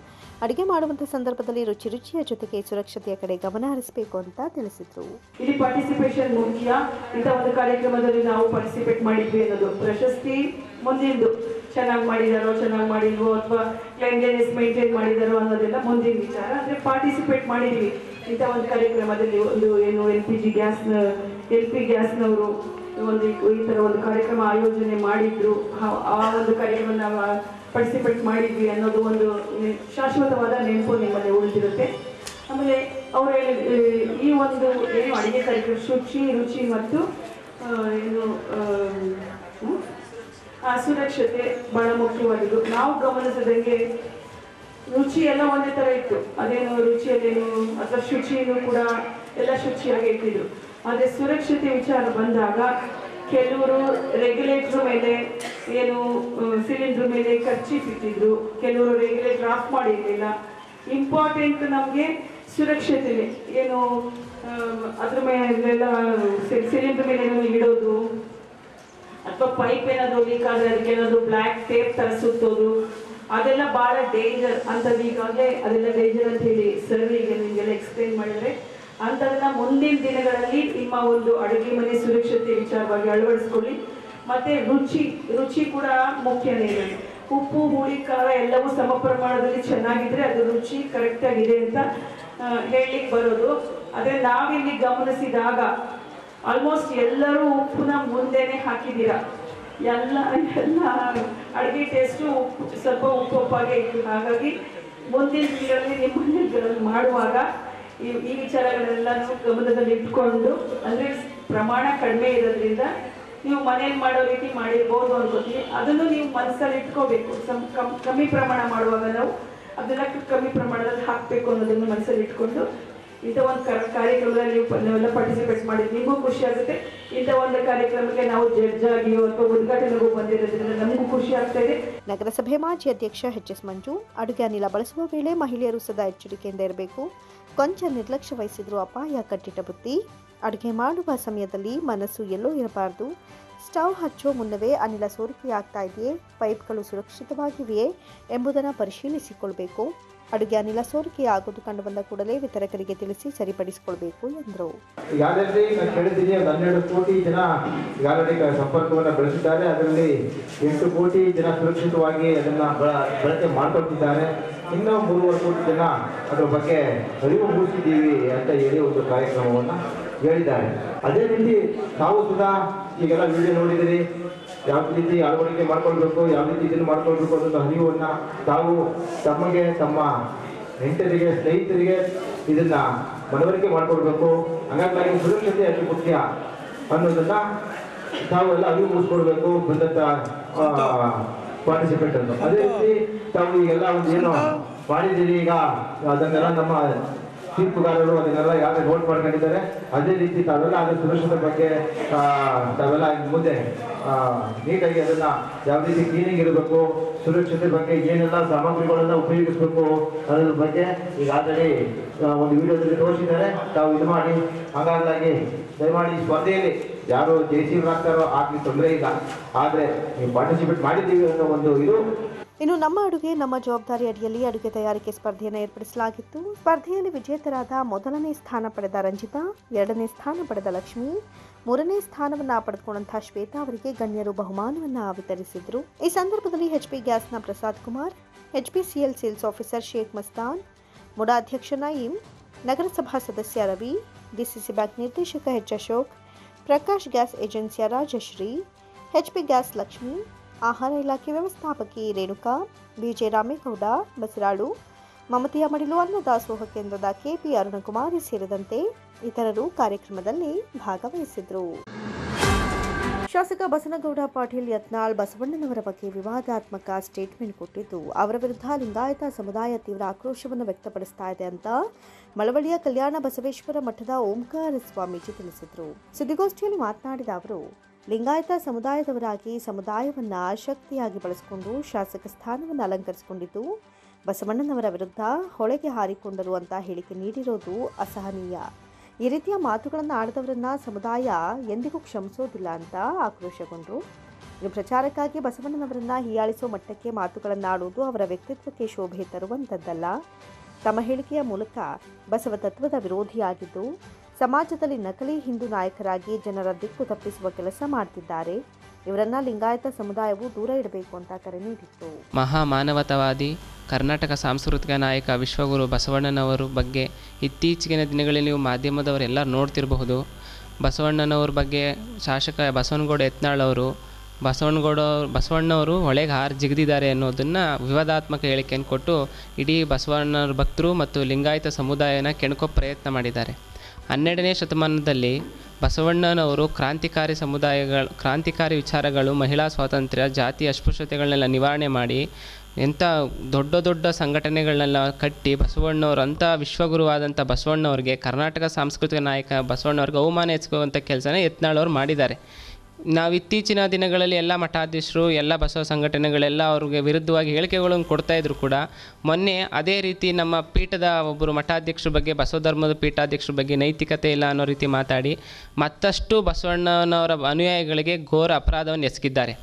ಅಡುಗೆ ಮಾಡುವಂತಹ ಸಂದರ್ಭದಲ್ಲಿ ರುಚಿಯ ಜೊತೆಗೆ ಸುರಕ್ಷತೆಯ ಕಡೆ ಗಮನ ಹರಿಸಬೇಕು ಅಂತ ತಿಳಿಸಿದರು. ಇಲ್ಲಿ ಪಾರ್ಟಿಸಿಪೇಷನ್ ಮುಖ್ಯ. ಇಂಥ ಒಂದು ಕಾರ್ಯಕ್ರಮದಲ್ಲಿ ನಾವು ಪಾರ್ಟಿಸಿಪೇಟ್ ಮಾಡಿದ್ವಿ ಅನ್ನೋದು ಪ್ರಶಸ್ತಿ ಮುಂದಿಂದು, ಚೆನ್ನಾಗಿ ಮಾಡಿದಾರೋ ಚೆನ್ನಾಗಿ ಮಾಡಿಲ್ವೋ ಅಥವಾ ಕ್ಲೈನ್ಲಿನೆಸ್ ಮೇಂಟೈನ್ ಮಾಡಿದಾರೋ ಅನ್ನೋದೆಲ್ಲ ಮುಂದಿನ ವಿಚಾರ. ಅಂದರೆ ಪಾರ್ಟಿಸಿಪೇಟ್ ಮಾಡಿದ್ವಿ ಇಂಥ ಒಂದು ಕಾರ್ಯಕ್ರಮದಲ್ಲಿ. ಒಂದು ಏನು LP ಗ್ಯಾಸ್ನವರು ಒಂದು ಈ ಥರ ಒಂದು ಕಾರ್ಯಕ್ರಮ ಆಯೋಜನೆ ಮಾಡಿದ್ರು, ಆ ಒಂದು ಕಾರ್ಯಕ್ರಮ ನಾವು ಪಾರ್ಟಿಸಿಪೇಟ್ ಮಾಡಿದ್ವಿ ಅನ್ನೋದು ಒಂದು ಶಾಶ್ವತವಾದ ನೆನಪು ನಿಮ್ಮಲ್ಲಿ ಉಳಿದಿರುತ್ತೆ. ಆಮೇಲೆ ಅವರು ಈ ಒಂದು ಏನು ಅಡುಗೆ ಕಾರ್ಯಕ್ರಮ ರುಚಿ ಮತ್ತು ಏನು ಸುರಕ್ಷತೆ ಬಹಳ ಮುಖ್ಯವಾದದ್ದು. ನಾವು ಗಮನಿಸಿದಂಗೆ ರುಚಿ ಎಲ್ಲ ಒಂದೇ ಥರ ಇತ್ತು, ಅದೇನು ರುಚಿಯಲ್ಲೇನು ಅಥವಾ ಶುಚಿನೂ ಕೂಡ ಎಲ್ಲ ಶುಚಿಯಾಗಿ ಇಟ್ಟಿದ್ರು. ಆದರೆ ಸುರಕ್ಷತೆ ವಿಚಾರ ಬಂದಾಗ ಕೆಲವರು ರೆಗ್ಯುಲೇಟರ್ ಮೇಲೆ ಏನು ಸಿಲಿಂಡ್ರ್ ಮೇಲೆ ಕರ್ಚೀಫ್ ಇಟ್ಟಿದ್ರು, ಕೆಲವರು ರೆಗ್ಯುಲೇಟರ್ ಆಫ್ ಮಾಡಿರಲಿಲ್ಲ. ಇಂಪಾರ್ಟೆಂಟ್ ನಮಗೆ ಸುರಕ್ಷತೆ ಏನು ಅದ್ರ ಮೇಲೆಲ್ಲ ಸಿಲಿಂಡರ್ ಮೇಲೆ ಇಡೋದು ಅಥವಾ ಪೈಪ್ ಏನಾದರೂ ಲೀಕ್ ಆದರೆ ಅದಕ್ಕೆ ಏನಾದರೂ ಬ್ಲ್ಯಾಕ್ ಟೇಪ್ ಥರ ಸುತ್ತೋದು, ಅದೆಲ್ಲ ಭಾಳ ಡೇಂಜರ್ ಅಂಥದ್ದು. ಈಗಾಗಲೇ ಅದೆಲ್ಲ ಡೇಂಜರ್ ಅಂತ ಹೇಳಿ ಸರ್ ಈಗ ನಿಮಗೆಲ್ಲ ಎಕ್ಸ್ಪ್ಲೇನ್ ಮಾಡಿದರೆ ಅಂಥದನ್ನ ಮುಂದಿನ ದಿನಗಳಲ್ಲಿ ನಿಮ್ಮ ಒಂದು ಅಡುಗೆ ಮನೆ ಸುರಕ್ಷತೆ ವಿಚಾರವಾಗಿ ಅಳವಡಿಸ್ಕೊಳ್ಳಿ. ಮತ್ತು ರುಚಿ ಕೂಡ ಮುಖ್ಯನೇ ಇದೆ. ಉಪ್ಪು ಹುಳಿ ಖಾರ ಎಲ್ಲವೂ ಸಮ ಪ್ರಮಾಣದಲ್ಲಿ ಚೆನ್ನಾಗಿದ್ರೆ ಅದು ರುಚಿ ಕರೆಕ್ಟಾಗಿದೆ ಅಂತ ಹೇಳಲಿಕ್ಕೆ ಬರೋದು. ಆದರೆ ನಾವಿಲ್ಲಿ ಗಮನಿಸಿದಾಗ ಆಲ್ಮೋಸ್ಟ್ ಎಲ್ಲರೂ ಉಪ್ಪನ್ನ ಮುಂದೆನೇ ಹಾಕಿದ್ದೀರಾ. ಎಲ್ಲ ಅಡುಗೆ ಟೇಸ್ಟು ಸ್ವಲ್ಪ ಉಪ್ಪಾಗೇ ಇತ್ತು. ಹಾಗಾಗಿ ಮುಂದಿನ ದಿನಗಳಲ್ಲಿ ನಿಮ್ಮ ಮನೆಗಳಲ್ಲಿ ಮಾಡುವಾಗ ಈ ವಿಚಾರಗಳೆಲ್ಲನೂ ಗಮನದಲ್ಲಿ ಇಟ್ಕೊಂಡು, ಅಂದರೆ ಪ್ರಮಾಣ ಕಡಿಮೆ ಇರೋದ್ರಿಂದ ನೀವು ಮನೇಲಿ ಮಾಡೋ ರೀತಿ ಮಾಡಿರ್ಬೋದು ಅನ್ಕೋತೀವಿ. ಅದನ್ನು ನೀವು ಮನಸ್ಸಲ್ಲಿ ಇಟ್ಕೋಬೇಕು. ಕಮ್ಮಿ ಪ್ರಮಾಣ ಮಾಡುವಾಗ ನಾವು ಅದೆಲ್ಲ ಕಮ್ಮಿ ಪ್ರಮಾಣದಲ್ಲಿ ಹಾಕಬೇಕು ಅನ್ನೋದನ್ನು ಮನಸ್ಸಲ್ಲಿ ಇಟ್ಕೊಂಡು ಇಂಥ ಒಂದು ಕಾರ್ಯಕ್ರಮದಲ್ಲಿ ನೀವೆಲ್ಲ ಪಾರ್ಟಿಸಿಪೇಟ್ ಮಾಡಿದ್ದು ನಿಮಗೂ ಖುಷಿ ಆಗುತ್ತೆ. ಇಂಥ ಒಂದು ಕಾರ್ಯಕ್ರಮಕ್ಕೆ ನಾವು ಜಡ್ಜ್ ಆಗಿಯೋ ಅಥವಾ ಉದ್ಘಾಟನೆಗೂ ಬಂದಿರೋದ್ರಿಂದ ನಮಗೂ ಖುಷಿ ಆಗ್ತಾ ಇದೆ. ನಗರಸಭೆ ಮಾಜಿ ಅಧ್ಯಕ್ಷ HS ಮಂಜು, ಅಡುಗೆ ಅನಿಲ ಬಳಸುವ ವೇಳೆ ಮಹಿಳೆಯರು ಸದಾ ಎಚ್ಚರಿಕೆಯಿಂದ ಇರಬೇಕು. ಕೊಂಚ ನಿರ್ಲಕ್ಷ್ಯ ವಹಿಸಿದ್ರು ಅಪಾಯ ಕಟ್ಟಿಟ್ಟ ಬುತ್ತಿ. ಅಡುಗೆ ಮಾಡುವ ಸಮಯದಲ್ಲಿ ಮನಸ್ಸು ಎಲ್ಲೋ ಇರಬಾರ್ದು. ಸ್ಟವ್ ಹಚ್ಚೋ ಮುನ್ನವೇ ಅನಿಲ ಸೋರಿಕೆಯಾಗ್ತಾ ಇದೆಯೇ, ಪೈಪ್ಗಳು ಸುರಕ್ಷಿತವಾಗಿವೆಯೇ ಎಂಬುದನ್ನು ಪರಿಶೀಲಿಸಿಕೊಳ್ಬೇಕು. ಅಡುಗೆ ಅನಿಲ ಸೋರಿಕೆಯಾಗೋದು ಕಂಡುಬಂದ ಕೂಡಲೇ ವಿತರಕರಿಗೆ ತಿಳಿಸಿ ಸರಿಪಡಿಸಿಕೊಳ್ಬೇಕು ಎಂದರು. ಈಗಾಗಲೇ ನಾನು ಕೇಳಿದ್ದೀನಿ, 12 ಕೋಟಿ ಜನ ಈಗಾಗಲೇ ಸಂಪರ್ಕವನ್ನು ಬೆಳೆಸಿದ್ದಾರೆ. ಅದರಲ್ಲಿ 8 ಕೋಟಿ ಜನ ಸುರಕ್ಷಿತವಾಗಿ ಅದನ್ನು ಬಳಕೆ ಮಾಡಿಕೊಳ್ತಿದ್ದಾರೆ. ಇನ್ನೂ 3.5 ಕೋಟಿ ಜನ ಅದರ ಬಗ್ಗೆ ಅರಿವು ಮೂಡಿಸಿದ್ದೀವಿ ಅಂತ ಹೇಳಿ ಒಂದು ಕಾರ್ಯಕ್ರಮವನ್ನು ಹೇಳಿದ್ದಾರೆ. ಅದೇ ರೀತಿ ತಾವು ಸುಧಾ ಈಗೆಲ್ಲ ವಿಡಿಯೋ ನೋಡಿದಿರಿ, ಯಾವ ರೀತಿ ಅಳವಡಿಕೆ ಮಾಡ್ಕೊಳ್ಬೇಕು, ಯಾವ ರೀತಿ ಇದನ್ನು ಮಾಡ್ಕೊಳ್ಬೇಕು ಅನ್ನೋ ಅರಿವನ್ನು ತಾವು ತಮಗೆ, ತಮ್ಮ ನೆಂಟರಿಗೆ, ಸ್ನೇಹಿತರಿಗೆ ಇದನ್ನು ಮನವರಿಕೆ ಮಾಡಿಕೊಡ್ಬೇಕು. ಹಾಗಾಗಿ ಸುರಕ್ಷತೆ ಅತಿ ಮುಖ್ಯ ಅನ್ನೋದನ್ನು ತಾವೆಲ್ಲ ಅರಿವು ಮೂಡಿಸ್ಕೊಡ್ಬೇಕು ಬಂದಂಥ ಪಾರ್ಟಿಸಿಪೇಟ್ ಅಂತ. ಅದೇ ರೀತಿ ತಾವು ಈಗೆಲ್ಲ ಒಂದು ಏನು ಮಾಡಿದ್ದೀರಿ, ಈಗ ಅದನ್ನೆಲ್ಲ ನಮ್ಮ ತೀರ್ಪುಗಾರರು ಅದನ್ನೆಲ್ಲ ಯಾರು ನೋಟ್ ಮಾಡ್ಕೊಂಡಿದ್ದಾರೆ. ಅದೇ ರೀತಿ ತಾವೆಲ್ಲ ಅದರ ಸುರಕ್ಷತೆ ಬಗ್ಗೆ ತಾವೆಲ್ಲ ಮುಂದೆ ನೀಟಾಗಿ ಅದನ್ನು ಯಾವ ರೀತಿ ಕ್ಲೀನಿಂಗ್ ಇರಬೇಕು, ಸುರಕ್ಷತೆ ಬಗ್ಗೆ ಏನೆಲ್ಲ ಸಾಮಗ್ರಿಗಳನ್ನು ಉಪಯೋಗಿಸಬೇಕು ಅನ್ನೋದ್ರ ಬಗ್ಗೆ ಈಗಾಗಲೇ ಒಂದು ವಿಡಿಯೋದಲ್ಲಿ ತೋರಿಸಿದ್ದಾರೆ. ತಾವು ಇದು ಮಾಡಿ ಹಾಗಾಗಿ ದಯಮಾಡಿ ಸ್ಪರ್ಧೆಯಲ್ಲಿ ಯಾರು ಜಯಿಸಿರಾಗ್ತಾರೋ ಆಗಲಿ ತೊಂದರೆ ಇಲ್ಲ, ಆದರೆ ನೀವು ಪಾರ್ಟಿಸಿಪೇಟ್ ಮಾಡಿದ್ದೀವಿ ಅನ್ನೋ ಒಂದು ಇದು. ಇನ್ನು ನಮ್ಮ ಅಡುಗೆ ನಮ್ಮ ಜವಾಬ್ದಾರಿ ಅಡಿಯಲ್ಲಿ ಅಡುಗೆ ತಯಾರಿಕೆ ಸ್ಪರ್ಧೆಯನ್ನು ಏರ್ಪಡಿಸಲಾಗಿತ್ತು. ಸ್ಪರ್ಧೆಯಲ್ಲಿ ವಿಜೇತರಾದ 1ನೇ ಸ್ಥಾನ ಪಡೆದ ರಂಜಿತಾ, 2ನೇ ಸ್ಥಾನ ಪಡೆದ ಲಕ್ಷ್ಮಿ, 3ನೇ ಸ್ಥಾನವನ್ನು ಪಡೆದುಕೊಂಡಂತಹ ಶ್ವೇತಾ ಅವರಿಗೆ ಗಣ್ಯರು ಬಹುಮಾನವನ್ನು ವಿತರಿಸಿದರು. ಈ ಸಂದರ್ಭದಲ್ಲಿ HP ಗ್ಯಾಸ್ನ Prasad Kumar, HPCL sales officer Sheikh Mastan, MUDA ಅಧ್ಯಕ್ಷ ನಯೀಂ, ನಗರಸಭಾ ಸದಸ್ಯ ರವಿ, DCC ಬ್ಯಾಂಕ್ ನಿರ್ದೇಶಕ H ಅಶೋಕ್, ಪ್ರಕಾಶ್ ಗ್ಯಾಸ್ ಏಜೆನ್ಸಿಯ ರಾಜಶ್ರೀ, HP ಗ್ಯಾಸ್ ಲಕ್ಷ್ಮಿ, ಆಹಾರ ಇಲಾಖೆ ವ್ಯವಸ್ಥಾಪಕಿ ರೇಣುಕಾ, BJ ರಾಮೇಗೌಡ, ಬಸರಾಳು, ಮಮತೆಯ ಮಡಿಲು ಅನ್ನದಾಸೋಹ ಕೇಂದ್ರದ KP ಅರುಣಕುಮಾರಿ ಸೇರಿದಂತೆ ಇತರರು ಕಾರ್ಯಕ್ರಮದಲ್ಲಿ ಭಾಗವಹಿಸಿದರು. ಶಾಸಕ ಬಸನಗೌಡ ಪಾಟೀಲ್ ಯತ್ನಾಳ್ ಬಸವಣ್ಣನವರ ಬಗ್ಗೆ ವಿವಾದಾತ್ಮಕ ಸ್ಟೇಟ್ಮೆಂಟ್ ಕೊಟ್ಟಿದ್ದು, ಅವರ ವಿರುದ್ಧ ಲಿಂಗಾಯತ ಸಮುದಾಯ ತೀವ್ರ ಆಕ್ರೋಶವನ್ನು ವ್ಯಕ್ತಪಡಿಸ್ತಾ ಇದೆ ಅಂತ ಮಳವಳ್ಳಿಯ ಕಲ್ಯಾಣ ಬಸವೇಶ್ವರ ಮಠದ ಓಂಕಾರ ಸ್ವಾಮೀಜಿ ತಿಳಿಸಿದರು. ಸುದ್ದಿಗೋಷ್ಠಿಯಲ್ಲಿ ಮಾತನಾಡಿದ ಅವರು, ಲಿಂಗಾಯತ ಸಮುದಾಯದವರಾಗಿ ಸಮುದಾಯವನ್ನು ಶಕ್ತಿಯಾಗಿ ಬಳಸಿಕೊಂಡು ಶಾಸಕ ಸ್ಥಾನವನ್ನು ಅಲಂಕರಿಸಿಕೊಂಡಿದ್ದು, ಬಸವಣ್ಣನವರ ವಿರುದ್ಧ ಹೊಳೆಗೆ ಹಾರಿಕೊಂಡರು ಅಂತ ಹೇಳಿಕೆ ನೀಡಿರೋದು ಅಸಹನೀಯ. ಈ ರೀತಿಯ ಮಾತುಗಳನ್ನು ಆಡಿದವರನ್ನ ಸಮುದಾಯ ಎಂದಿಗೂ ಕ್ಷಮಿಸೋದಿಲ್ಲ ಅಂತ ಆಕ್ರೋಶಗೊಂಡರು. ಇನ್ನು ಪ್ರಚಾರಕ್ಕಾಗಿ ಬಸವಣ್ಣನವರನ್ನ ಹೀಯಾಳಿಸೋ ಮಟ್ಟಕ್ಕೆ ಮಾತುಗಳನ್ನು ಆಡುವುದು ಅವರ ವ್ಯಕ್ತಿತ್ವಕ್ಕೆ ಶೋಭೆ ತರುವಂಥದ್ದಲ್ಲ. ತಮ್ಮ ಹೇಳಿಕೆಯ ಮೂಲಕ ಬಸವ ತತ್ವದ ವಿರೋಧಿಯಾಗಿದ್ದು ಸಮಾಜದಲ್ಲಿ ನಕಲಿ ಹಿಂದೂ ನಾಯಕರಾಗಿ ಜನರ ದಿಕ್ಕು ತಪ್ಪಿಸುವ ಕೆಲಸ ಮಾಡ್ತಿದ್ದಾರೆ. ಇವರನ್ನ ಲಿಂಗಾಯತ ಸಮುದಾಯವು ದೂರ ಇಡಬೇಕು ಅಂತ ಕರೆ ನೀಡಿತ್ತು. ಮಹಾಮಾನವತಾವಾದಿ ಕರ್ನಾಟಕ ಸಾಂಸ್ಕೃತಿಕ ನಾಯಕ ವಿಶ್ವಗುರು ಬಸವಣ್ಣನವರ ಬಗ್ಗೆ ಇತ್ತೀಚಿನ ದಿನಗಳಲ್ಲಿ ನೀವು ಮಾಧ್ಯಮದವರೆಲ್ಲ ನೋಡ್ತಿರಬಹುದು. ಬಸವಣ್ಣನವ್ರ ಬಗ್ಗೆ ಶಾಸಕ ಬಸವನಗೌಡ ಯತ್ನಾಳ್ ಅವರು ಬಸವಣ್ಣವರು ಹೊಳೆಗೆ ಹಾರಿ ಜಿಗಿದಿದ್ದಾರೆ ಅನ್ನೋದನ್ನು ವಿವಾದಾತ್ಮಕ ಹೇಳಿಕೆಯನ್ನು ಕೊಟ್ಟು ಇಡೀ ಬಸವಣ್ಣನ ಭಕ್ತರು ಮತ್ತು ಲಿಂಗಾಯತ ಸಮುದಾಯನ ಕೆಣಕೋ ಪ್ರಯತ್ನ ಮಾಡಿದ್ದಾರೆ. 12ನೇ ಶತಮಾನದಲ್ಲಿ ಬಸವಣ್ಣನವರು ಕ್ರಾಂತಿಕಾರಿ ವಿಚಾರಗಳು, ಮಹಿಳಾ ಸ್ವಾತಂತ್ರ್ಯ, ಜಾತಿ ಅಸ್ಪೃಶ್ಯತೆಗಳನ್ನೆಲ್ಲ ನಿವಾರಣೆ ಮಾಡಿ ಎಂಥ ದೊಡ್ಡ ಸಂಘಟನೆಗಳನ್ನೆಲ್ಲ ಕಟ್ಟಿ ಬಸವಣ್ಣವ್ರು ಅಂಥ ವಿಶ್ವಗುರುವಾದಂಥ ಬಸವಣ್ಣವ್ರಿಗೆ, ಕರ್ನಾಟಕ ಸಾಂಸ್ಕೃತಿಕ ನಾಯಕ ಬಸವಣ್ಣವ್ರಿಗೆ ಅವಮಾನ ಎಚ್ಚುವಂಥ ಕೆಲಸನ ಯತ್ನಾಳ್ ಮಾಡಿದ್ದಾರೆ. ನಾವು ಇತ್ತೀಚಿನ ದಿನಗಳಲ್ಲಿ ಎಲ್ಲ ಮಠಾಧೀಶರು, ಎಲ್ಲ ಬಸವ ಸಂಘಟನೆಗಳೆಲ್ಲ ಅವ್ರಿಗೆ ವಿರುದ್ಧವಾಗಿ ಹೇಳಿಕೆಗಳನ್ನು ಕೊಡ್ತಾಯಿದ್ರು ಕೂಡ ಮೊನ್ನೆ ಅದೇ ರೀತಿ ನಮ್ಮ ಪೀಠದ ಒಬ್ಬರು ಮಠಾಧ್ಯಕ್ಷರ ಬಗ್ಗೆ, ಬಸವ ಧರ್ಮದ ಪೀಠಾಧ್ಯಕ್ಷರ ಬಗ್ಗೆ ನೈತಿಕತೆ ಇಲ್ಲ ಅನ್ನೋ ರೀತಿ ಮಾತಾಡಿ ಮತ್ತಷ್ಟು ಬಸವಣ್ಣನವರ ಅನುಯಾಯಿಗಳಿಗೆ ಘೋರ ಅಪರಾಧವನ್ನು ಎಸಗಿದ್ದಾರೆ.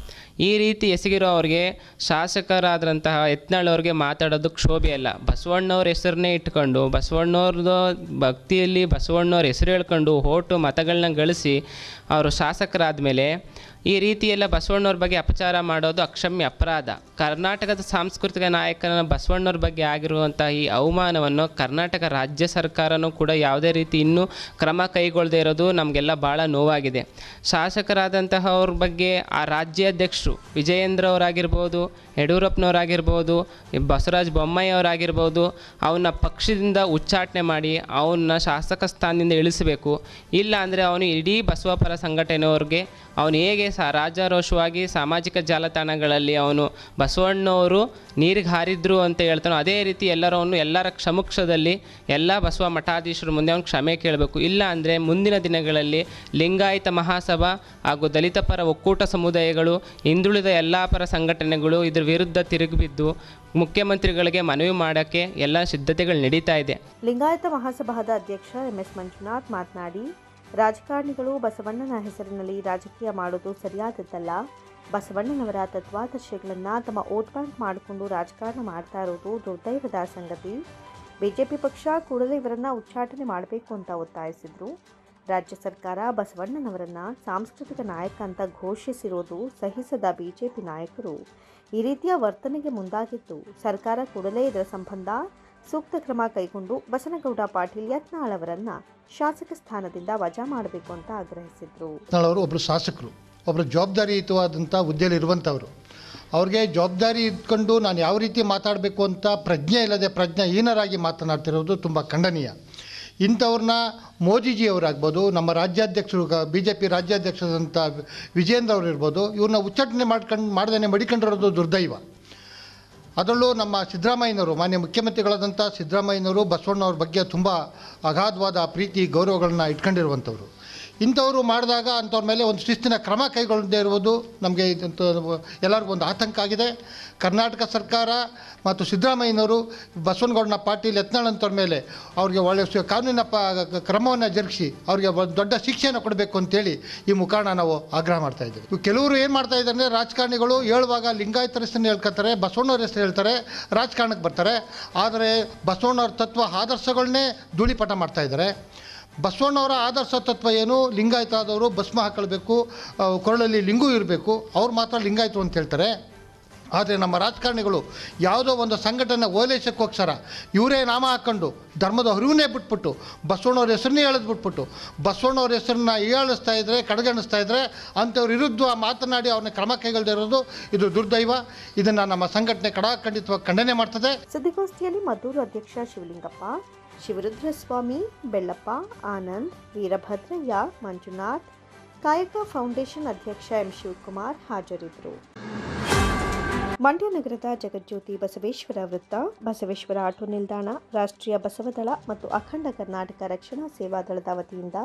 ಈ ರೀತಿ ಎಸಗಿರೋ ಅವ್ರಿಗೆ ಶಾಸಕರಾದಂತಹ ಯತ್ನಾಳ್ ಅವ್ರಿಗೆ ಮಾತಾಡೋದು ಕ್ಷೋಭೆ ಅಲ್ಲ. ಬಸವಣ್ಣವ್ರ ಹೆಸರನ್ನೇ ಇಟ್ಕೊಂಡು ಬಸವಣ್ಣವ್ರದ್ದು ಭಕ್ತಿಯಲ್ಲಿ ಬಸವಣ್ಣವ್ರ ಹೆಸರು ಹೇಳ್ಕೊಂಡು ಓಟು ಮತಗಳನ್ನ ಗಳಿಸಿ ಅವರು ಶಾಸಕರಾದ ಮೇಲೆ ಈ ರೀತಿಯೆಲ್ಲ ಬಸವಣ್ಣವ್ರ ಬಗ್ಗೆ ಅಪಚಾರ ಮಾಡೋದು ಅಕ್ಷಮ್ಯ ಅಪರಾಧ. ಕರ್ನಾಟಕದ ಸಾಂಸ್ಕೃತಿಕ ನಾಯಕನ ಬಸವಣ್ಣವ್ರ ಬಗ್ಗೆ ಆಗಿರುವಂಥ ಈ ಅವಮಾನವನ್ನು ಕರ್ನಾಟಕ ರಾಜ್ಯ ಸರ್ಕಾರನೂ ಕೂಡ ಯಾವುದೇ ರೀತಿ ಇನ್ನೂ ಕ್ರಮ ಕೈಗೊಳ್ಳದೇ ಇರೋದು ನಮಗೆಲ್ಲ ಭಾಳ ನೋವಾಗಿದೆ. ಶಾಸಕರಾದಂತಹ ಅವ್ರ ಬಗ್ಗೆ ಆ ರಾಜ್ಯಾಧ್ಯಕ್ಷರು ವಿಜಯೇಂದ್ರ ಅವರಾಗಿರ್ಬೋದು, ಯಡಿಯೂರಪ್ಪನವರಾಗಿರ್ಬೋದು, ಬಸವರಾಜ ಬೊಮ್ಮಾಯಿ ಅವರಾಗಿರ್ಬೋದು, ಅವನ್ನ ಪಕ್ಷದಿಂದ ಉಚ್ಚಾಟನೆ ಮಾಡಿ ಅವನ್ನ ಶಾಸಕ ಸ್ಥಾನದಿಂದ ಇಳಿಸಬೇಕು. ಇಲ್ಲ ಅಂದರೆ ಅವನು ಇಡೀ ಬಸವಪರ ಸಂಘಟನೆಯವ್ರಿಗೆ ಅವನು ಹೇಗೆ ರಾಜಾರೋಷವಾಗಿ ಸಾಮಾಜಿಕ ಜಾಲತಾಣಗಳಲ್ಲಿ ಅವನು ಬಸವಣ್ಣವರು ನೀರಿಗೆ ಹಾರಿದ್ರು ಅಂತ ಹೇಳ್ತಾನೋ ಅದೇ ರೀತಿ ಎಲ್ಲರ ಕ್ಷಮಕ್ಷದಲ್ಲಿ ಎಲ್ಲ ಬಸವ ಮಠಾಧೀಶರ ಮುಂದೆ ಅವನು ಕ್ಷಮೆ ಕೇಳಬೇಕು. ಇಲ್ಲ ಅಂದರೆ ಮುಂದಿನ ದಿನಗಳಲ್ಲಿ ಲಿಂಗಾಯತ ಮಹಾಸಭಾ ಹಾಗೂ ದಲಿತ ಪರ ಒಕ್ಕೂಟ ಸಮುದಾಯಗಳು, ಹಿಂದುಳಿದ ಎಲ್ಲ ಪರ ಸಂಘಟನೆಗಳು ಇದ್ರ ವಿರುದ್ಧ ತಿರುಗಿಬಿದ್ದು ಮುಖ್ಯಮಂತ್ರಿಗಳಿಗೆ ಮನವಿ ಮಾಡೋಕ್ಕೆ ಎಲ್ಲ ಸಿದ್ಧತೆಗಳು ನಡೀತಾ ಇದೆ. ಲಿಂಗಾಯತ ಮಹಾಸಭಾದ ಅಧ್ಯಕ್ಷ MS ಮಂಜುನಾಥ್ ಮಾತನಾಡಿ, ರಾಜಕಾರಣಿಗಳು ಬಸವಣ್ಣನ ಹೆಸರಿನಲ್ಲಿ ರಾಜಕೀಯ ಮಾಡೋದು ಸರಿಯಾದದ್ದಲ್ಲ. ಬಸವಣ್ಣನವರ ತತ್ವಾದರ್ಶಗಳನ್ನು ತಮ್ಮ ವೋಟ್ ಬ್ಯಾಂಕ್ ಮಾಡಿಕೊಂಡು ರಾಜಕಾರಣ ಮಾಡ್ತಾ ಇರೋದು ದುರ್ದೈವದ ಸಂಗತಿ. ಬಿಜೆಪಿ ಪಕ್ಷ ಕೂಡಲೇ ಇವರನ್ನು ಉಚ್ಚಾಟನೆ ಮಾಡಬೇಕು ಅಂತ ಒತ್ತಾಯಿಸಿದರು. ರಾಜ್ಯ ಸರ್ಕಾರ ಬಸವಣ್ಣನವರನ್ನು ಸಾಂಸ್ಕೃತಿಕ ನಾಯಕ ಅಂತ ಘೋಷಿಸಿರೋದು ಸಹಿಸದ ಬಿಜೆಪಿ ನಾಯಕರು ಈ ರೀತಿಯ ವರ್ತನೆಗೆ ಮುಂದಾಗಿದ್ದು, ಸರ್ಕಾರ ಕೂಡಲೇ ಇದರ ಸಂಬಂಧ ಸೂಕ್ತ ಕ್ರಮ ಕೈಗೊಂಡು ಬಸನಗೌಡ ಪಾಟೀಲ್ ಯತ್ನಾಳ್ ಅವರನ್ನು ಶಾಸಕ ಸ್ಥಾನದಿಂದ ವಜಾ ಮಾಡಬೇಕು ಅಂತ ಆಗ್ರಹಿಸಿದರು. ಅವರು ಒಬ್ಬರು ಶಾಸಕರು, ಒಬ್ಬರು ಜವಾಬ್ದಾರಿಯುತವಾದಂಥ ಹುದ್ದೆಯಲ್ಲಿ ಇರುವಂಥವ್ರು. ಅವ್ರಿಗೆ ಜವಾಬ್ದಾರಿ ಇದ್ಕೊಂಡು ನಾನು ಯಾವ ರೀತಿ ಮಾತಾಡಬೇಕು ಅಂತ ಪ್ರಜ್ಞೆ ಇಲ್ಲದೆ ಪ್ರಜ್ಞಾಹೀನರಾಗಿ ಮಾತನಾಡ್ತಿರೋದು ತುಂಬ ಖಂಡನೀಯ. ಇಂಥವ್ರನ್ನ ಮೋದಿಜಿಯವರಾಗ್ಬೋದು, ನಮ್ಮ ರಾಜ್ಯಾಧ್ಯಕ್ಷರು BJP ರಾಜ್ಯಾಧ್ಯಕ್ಷರಾದಂಥ ವಿಜೇಂದ್ರ ಅವರು ಇರ್ಬೋದು, ಇವ್ರನ್ನ ಉಚ್ಚಾಟನೆ ಮಾಡ್ದೇ ಮಡಿಕೊಂಡಿರೋದು ದುರ್ದೈವ. ಅದರಲ್ಲೂ ನಮ್ಮ ಸಿದ್ದರಾಮಯ್ಯನವರು, ಮಾನ್ಯ ಮುಖ್ಯಮಂತ್ರಿಗಳಾದಂಥ ಸಿದ್ದರಾಮಯ್ಯನವರು ಬಸವಣ್ಣವ್ರ ಬಗ್ಗೆ ತುಂಬ ಅಗಾಧವಾದ ಪ್ರೀತಿ ಗೌರವಗಳನ್ನ ಇಟ್ಕೊಂಡಿರುವಂಥವ್ರು. ಇಂಥವರು ಮಾಡಿದಾಗ ಅಂಥವ್ರ ಮೇಲೆ ಒಂದು ಶಿಸ್ತಿನ ಕ್ರಮ ಕೈಗೊಳ್ಳದೇ ಇರುವುದು ನಮಗೆ ಎಲ್ಲರಿಗೂ ಒಂದು ಆತಂಕ ಆಗಿದೆ. ಕರ್ನಾಟಕ ಸರ್ಕಾರ ಮತ್ತು ಸಿದ್ದರಾಮಯ್ಯನವರು ಬಸವನಗೌಡನ ಪಾಟೀಲ್ ಯತ್ನಾಳ್ ಅಂತವ್ರ ಮೇಲೆ ಅವ್ರಿಗೆ ಒಳ್ಳೆಯ ಕಾನೂನಿನ ಕ್ರಮವನ್ನು ಜರುಗಿಸಿ ಅವ್ರಿಗೆ ಒಂದು ದೊಡ್ಡ ಶಿಕ್ಷೆಯನ್ನು ಕೊಡಬೇಕು ಅಂತೇಳಿ ಈ ಮುಖಾಂತರ ನಾವು ಆಗ್ರಹ ಮಾಡ್ತಾಯಿದ್ದೀವಿ. ಕೆಲವರು ಏನು ಮಾಡ್ತಾಯಿದ್ದಾರೆ ಅಂದರೆ, ರಾಜಕಾರಣಿಗಳು ಹೇಳುವಾಗ ಲಿಂಗಾಯತರ ಹೆಸರನ್ನು ಹೇಳ್ಕೊತಾರೆ, ಬಸವಣ್ಣವ್ರ ಹೆಸರು ಹೇಳ್ತಾರೆ, ರಾಜಕಾರಣಕ್ಕೆ ಬರ್ತಾರೆ. ಆದರೆ ಬಸವಣ್ಣವ್ರ ತತ್ವ ಆದರ್ಶಗಳನ್ನೇ ಧೂಳಿಪಟ ಮಾಡ್ತಾಯಿದ್ದಾರೆ. ಬಸವಣ್ಣವರ ಆದರ್ಶ ತತ್ವ ಏನು? ಲಿಂಗಾಯತ ಆದವರು ಭಸ್ಮ ಹಾಕೊಳ್ಬೇಕು, ಕೊರಳಲ್ಲಿ ಲಿಂಗು ಇರಬೇಕು, ಅವ್ರು ಮಾತ್ರ ಲಿಂಗಾಯತು ಅಂತ ಹೇಳ್ತಾರೆ. ಆದರೆ ನಮ್ಮ ರಾಜಕಾರಣಿಗಳು ಯಾವುದೋ ಒಂದು ಸಂಘಟನೆ ಓಲೈಸಕ್ಕೋಸ್ಕರ ಇವರೇ ನಾಮ ಹಾಕ್ಕೊಂಡು ಧರ್ಮದ ಅರಿವನ್ನೇ ಬಿಟ್ಬಿಟ್ಟು ಬಸವಣ್ಣವ್ರ ಹೆಸರನ್ನೇ ಬಿಟ್ಬಿಟ್ಟು ಬಸವಣ್ಣವ್ರ ಹೆಸರನ್ನ ಹೀಯಾಳಿಸ್ತಾ ಇದ್ದರೆ, ಕಡೆಗಣಿಸ್ತಾ ಇದ್ದರೆ ಅಂಥವ್ರ ವಿರುದ್ಧ ಮಾತನಾಡಿ ಅವ್ರನ್ನ ಕ್ರಮ ಕೈಗೊಳ್ಳದೇ ಇರೋದು ಇದು ದುರ್ದೈವ. ಇದನ್ನು ನಮ್ಮ ಸಂಘಟನೆ ಖಂಡಿತವಾಗಿ ಖಂಡನೆ ಮಾಡ್ತದೆ. ಸುದ್ದಿಗೋಷ್ಠಿಯಲ್ಲಿ ಮದ್ದೂರು ಅಧ್ಯಕ್ಷ ಶಿವಲಿಂಗಪ್ಪ, ಶಿವರುದ್ರಸ್ವಾಮಿ, ಬೆಳ್ಳಪ್ಪ, ಆನಂದ್, ವೀರಭದ್ರಯ್ಯ, ಮಂಜುನಾಥ್, ಕಾಯಕ ಫೌಂಡೇಶನ್ ಅಧ್ಯಕ್ಷ M ಶಿವಕುಮಾರ್ ಹಾಜರಿದ್ದರು. ಮಂಡ್ಯ ನಗರದ ಜಗಜ್ಯೋತಿ ಬಸವೇಶ್ವರ ವೃತ್ತ, ಬಸವೇಶ್ವರ ಆಟೋ ನಿಲ್ದಾಣ, ರಾಷ್ಟ್ರೀಯ ಬಸವದಳ ಮತ್ತು ಅಖಂಡ ಕರ್ನಾಟಕ ರಕ್ಷಣಾ ಸೇವಾದಳದ ವತಿಯಿಂದ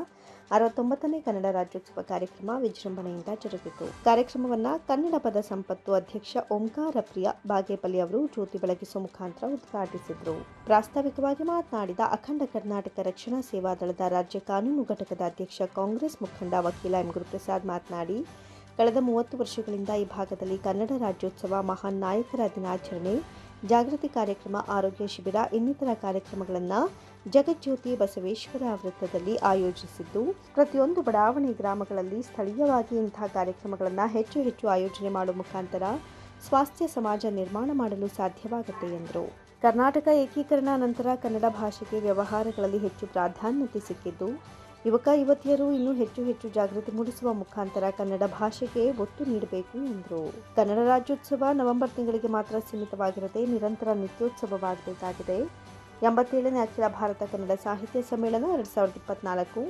69ನೇ ಕನ್ನಡ ರಾಜ್ಯೋತ್ಸವ ಕಾರ್ಯಕ್ರಮ ವಿಜೃಂಭಣೆಯಿಂದ ಜರುಗಿತು. ಕಾರ್ಯಕ್ರಮವನ್ನು ಕನ್ನಡ ಪದ ಸಂಪತ್ತು ಅಧ್ಯಕ್ಷ ಓಂಕಾರ ಪ್ರಿಯ ಬಾಗೇಪಲ್ಲಿ ಅವರು ಜ್ಯೋತಿ ಬೆಳಗಿಸುವ ಮುಖಾಂತರ ಉದ್ಘಾಟಿಸಿದರು. ಪ್ರಾಸ್ತಾವಿಕವಾಗಿ ಮಾತನಾಡಿದ ಅಖಂಡ ಕರ್ನಾಟಕ ರಕ್ಷಣಾ ಸೇವಾದಳದ ರಾಜ್ಯ ಕಾನೂನು ಘಟಕದ ಅಧ್ಯಕ್ಷ ಕಾಂಗ್ರೆಸ್ ಮುಖಂಡ ವಕೀಲ ಎಂ ಗುರುಪ್ರಸಾದ್ ಮಾತನಾಡಿ, ಕಳೆದ 30 ವರ್ಷಗಳಿಂದ ಈ ಭಾಗದಲ್ಲಿ ಕನ್ನಡ ರಾಜ್ಯೋತ್ಸವ, ಮಹಾನ್ ನಾಯಕರ ದಿನಾಚರಣೆ, ಜಾಗೃತಿ ಕಾರ್ಯಕ್ರಮ, ಆರೋಗ್ಯ ಶಿಬಿರ ಇನ್ನಿತರ ಕಾರ್ಯಕ್ರಮಗಳನ್ನು ಜಗಜ್ಯೋತಿ ಬಸವೇಶ್ವರ ವೃತ್ತದಲ್ಲಿ ಆಯೋಜಿಸಿದ್ದು, ಪ್ರತಿಯೊಂದು ಬಡಾವಣೆ ಗ್ರಾಮಗಳಲ್ಲಿ ಸ್ಥಳೀಯವಾಗಿ ಇಂತಹ ಕಾರ್ಯಕ್ರಮಗಳನ್ನು ಹೆಚ್ಚು ಹೆಚ್ಚು ಆಯೋಜನೆ ಮಾಡುವ ಮುಖಾಂತರ ಸ್ವಾಸ್ಥ್ಯ ಸಮಾಜ ನಿರ್ಮಾಣ ಮಾಡಲು ಸಾಧ್ಯವಾಗುತ್ತೆ ಎಂದರು. ಕರ್ನಾಟಕ ಏಕೀಕರಣ ನಂತರ ಕನ್ನಡ ಭಾಷೆಗೆ ವ್ಯವಹಾರಗಳಲ್ಲಿ ಹೆಚ್ಚು ಪ್ರಾಧಾನ್ಯತೆ ಸಿಕ್ಕಿದ್ದು, ಯುವಕ ಯುವತಿಯರು ಇನ್ನೂ ಹೆಚ್ಚು ಜಾಗೃತಿ ಮೂಡಿಸುವ ಮುಖಾಂತರ ಕನ್ನಡ ಭಾಷೆಗೆ ಒತ್ತು ನೀಡಬೇಕು ಎಂದರು. ಕನ್ನಡ ರಾಜ್ಯೋತ್ಸವ ನವೆಂಬರ್ ತಿಂಗಳಿಗೆ ಮಾತ್ರ ಸೀಮಿತವಾಗಿರದೆ ನಿರಂತರ ನಿತ್ಯೋತ್ಸವವಾಗಬೇಕಾಗಿದೆ. 87ನೇ ಅಖಿಲ ಭಾರತ ಕನ್ನಡ ಸಾಹಿತ್ಯ ಸಮ್ಮೇಳನ 2024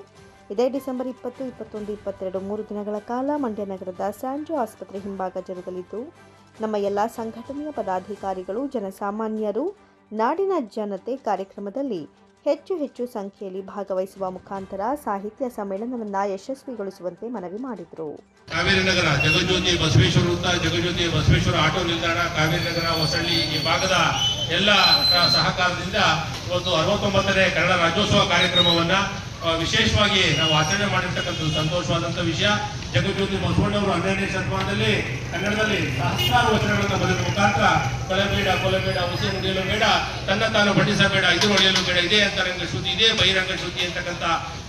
ಇದೇ ಡಿಸೆಂಬರ್ 20, 21, 22 3 ದಿನಗಳ ಕಾಲ ಮಂಡ್ಯ ನಗರದ ಸ್ಯಾಂಜೋ ಆಸ್ಪತ್ರೆ ಹಿಂಭಾಗ ಜರುಗಲಿದ್ದು, ನಮ್ಮ ಎಲ್ಲ ಸಂಘಟನೆಯ ಪದಾಧಿಕಾರಿಗಳು, ಜನಸಾಮಾನ್ಯರು, ನಾಡಿನ ಜನತೆ ಕಾರ್ಯಕ್ರಮದಲ್ಲಿ ಹೆಚ್ಚು ಸಂಖ್ಯೆಯಲ್ಲಿ ಭಾಗವಹಿಸುವ ಮುಖಾಂತರ ಸಾಹಿತ್ಯ ಸಮ್ಮೇಳನವನ್ನು ಯಶಸ್ವಿಗೊಳಿಸುವಂತೆ ಮನವಿ ಮಾಡಿದರು. ಕಾವೇರಿ ನಗರ ಜಗಜ್ಯೋತಿ ಬಸವೇಶ್ವರ ವೃತ್ತ, ಜಗಜ್ಯೋತಿ ಬಸವೇಶ್ವರ ಆಟೋ ನಿಲ್ದಾಣ, ಕಾವೇರಿ ನಗರ, ಹೊಸಳ್ಳಿ ಈ ಭಾಗದ ಎಲ್ಲ ಸಹಕಾರದಿಂದ ಇವತ್ತು 69ನೇ ಕನ್ನಡ ರಾಜ್ಯೋತ್ಸವ ಕಾರ್ಯಕ್ರಮವನ್ನು ವಿಶೇಷವಾಗಿ ನಾವು ಆಚರಣೆ ಮಾಡಿರ್ತಕ್ಕಂಥದ್ದು ಸಂತೋಷವಾದಂಥ ವಿಷಯ. ಜಗಜ್ಯೋತಿ ಬಸವಣ್ಣವರು 12ನೇ ಶತಮಾನದಲ್ಲಿ ಕನ್ನಡದಲ್ಲಿ ಸಹಸ್ರಾರು ವಚನಗಳನ್ನು ಬರೆದ ಮುಖಾಂತರ ಕೊಲೆಬೇಡ, ಹುಸಿ ನುಡಿಯಲು ಬೇಡ, ತನ್ನ ತಾನು ಬಣ್ಣಿಸಬೇಡ, ಇದು ಹೊಡೆಯಲು ಬೇಡ, ಇದೇ ಅಂತರಂಗ ಶುದ್ಧಿ, ಇದೇ ಬಹಿರಂಗ ಶುದ್ಧಿ ಅಂತಕ್ಕಂಥ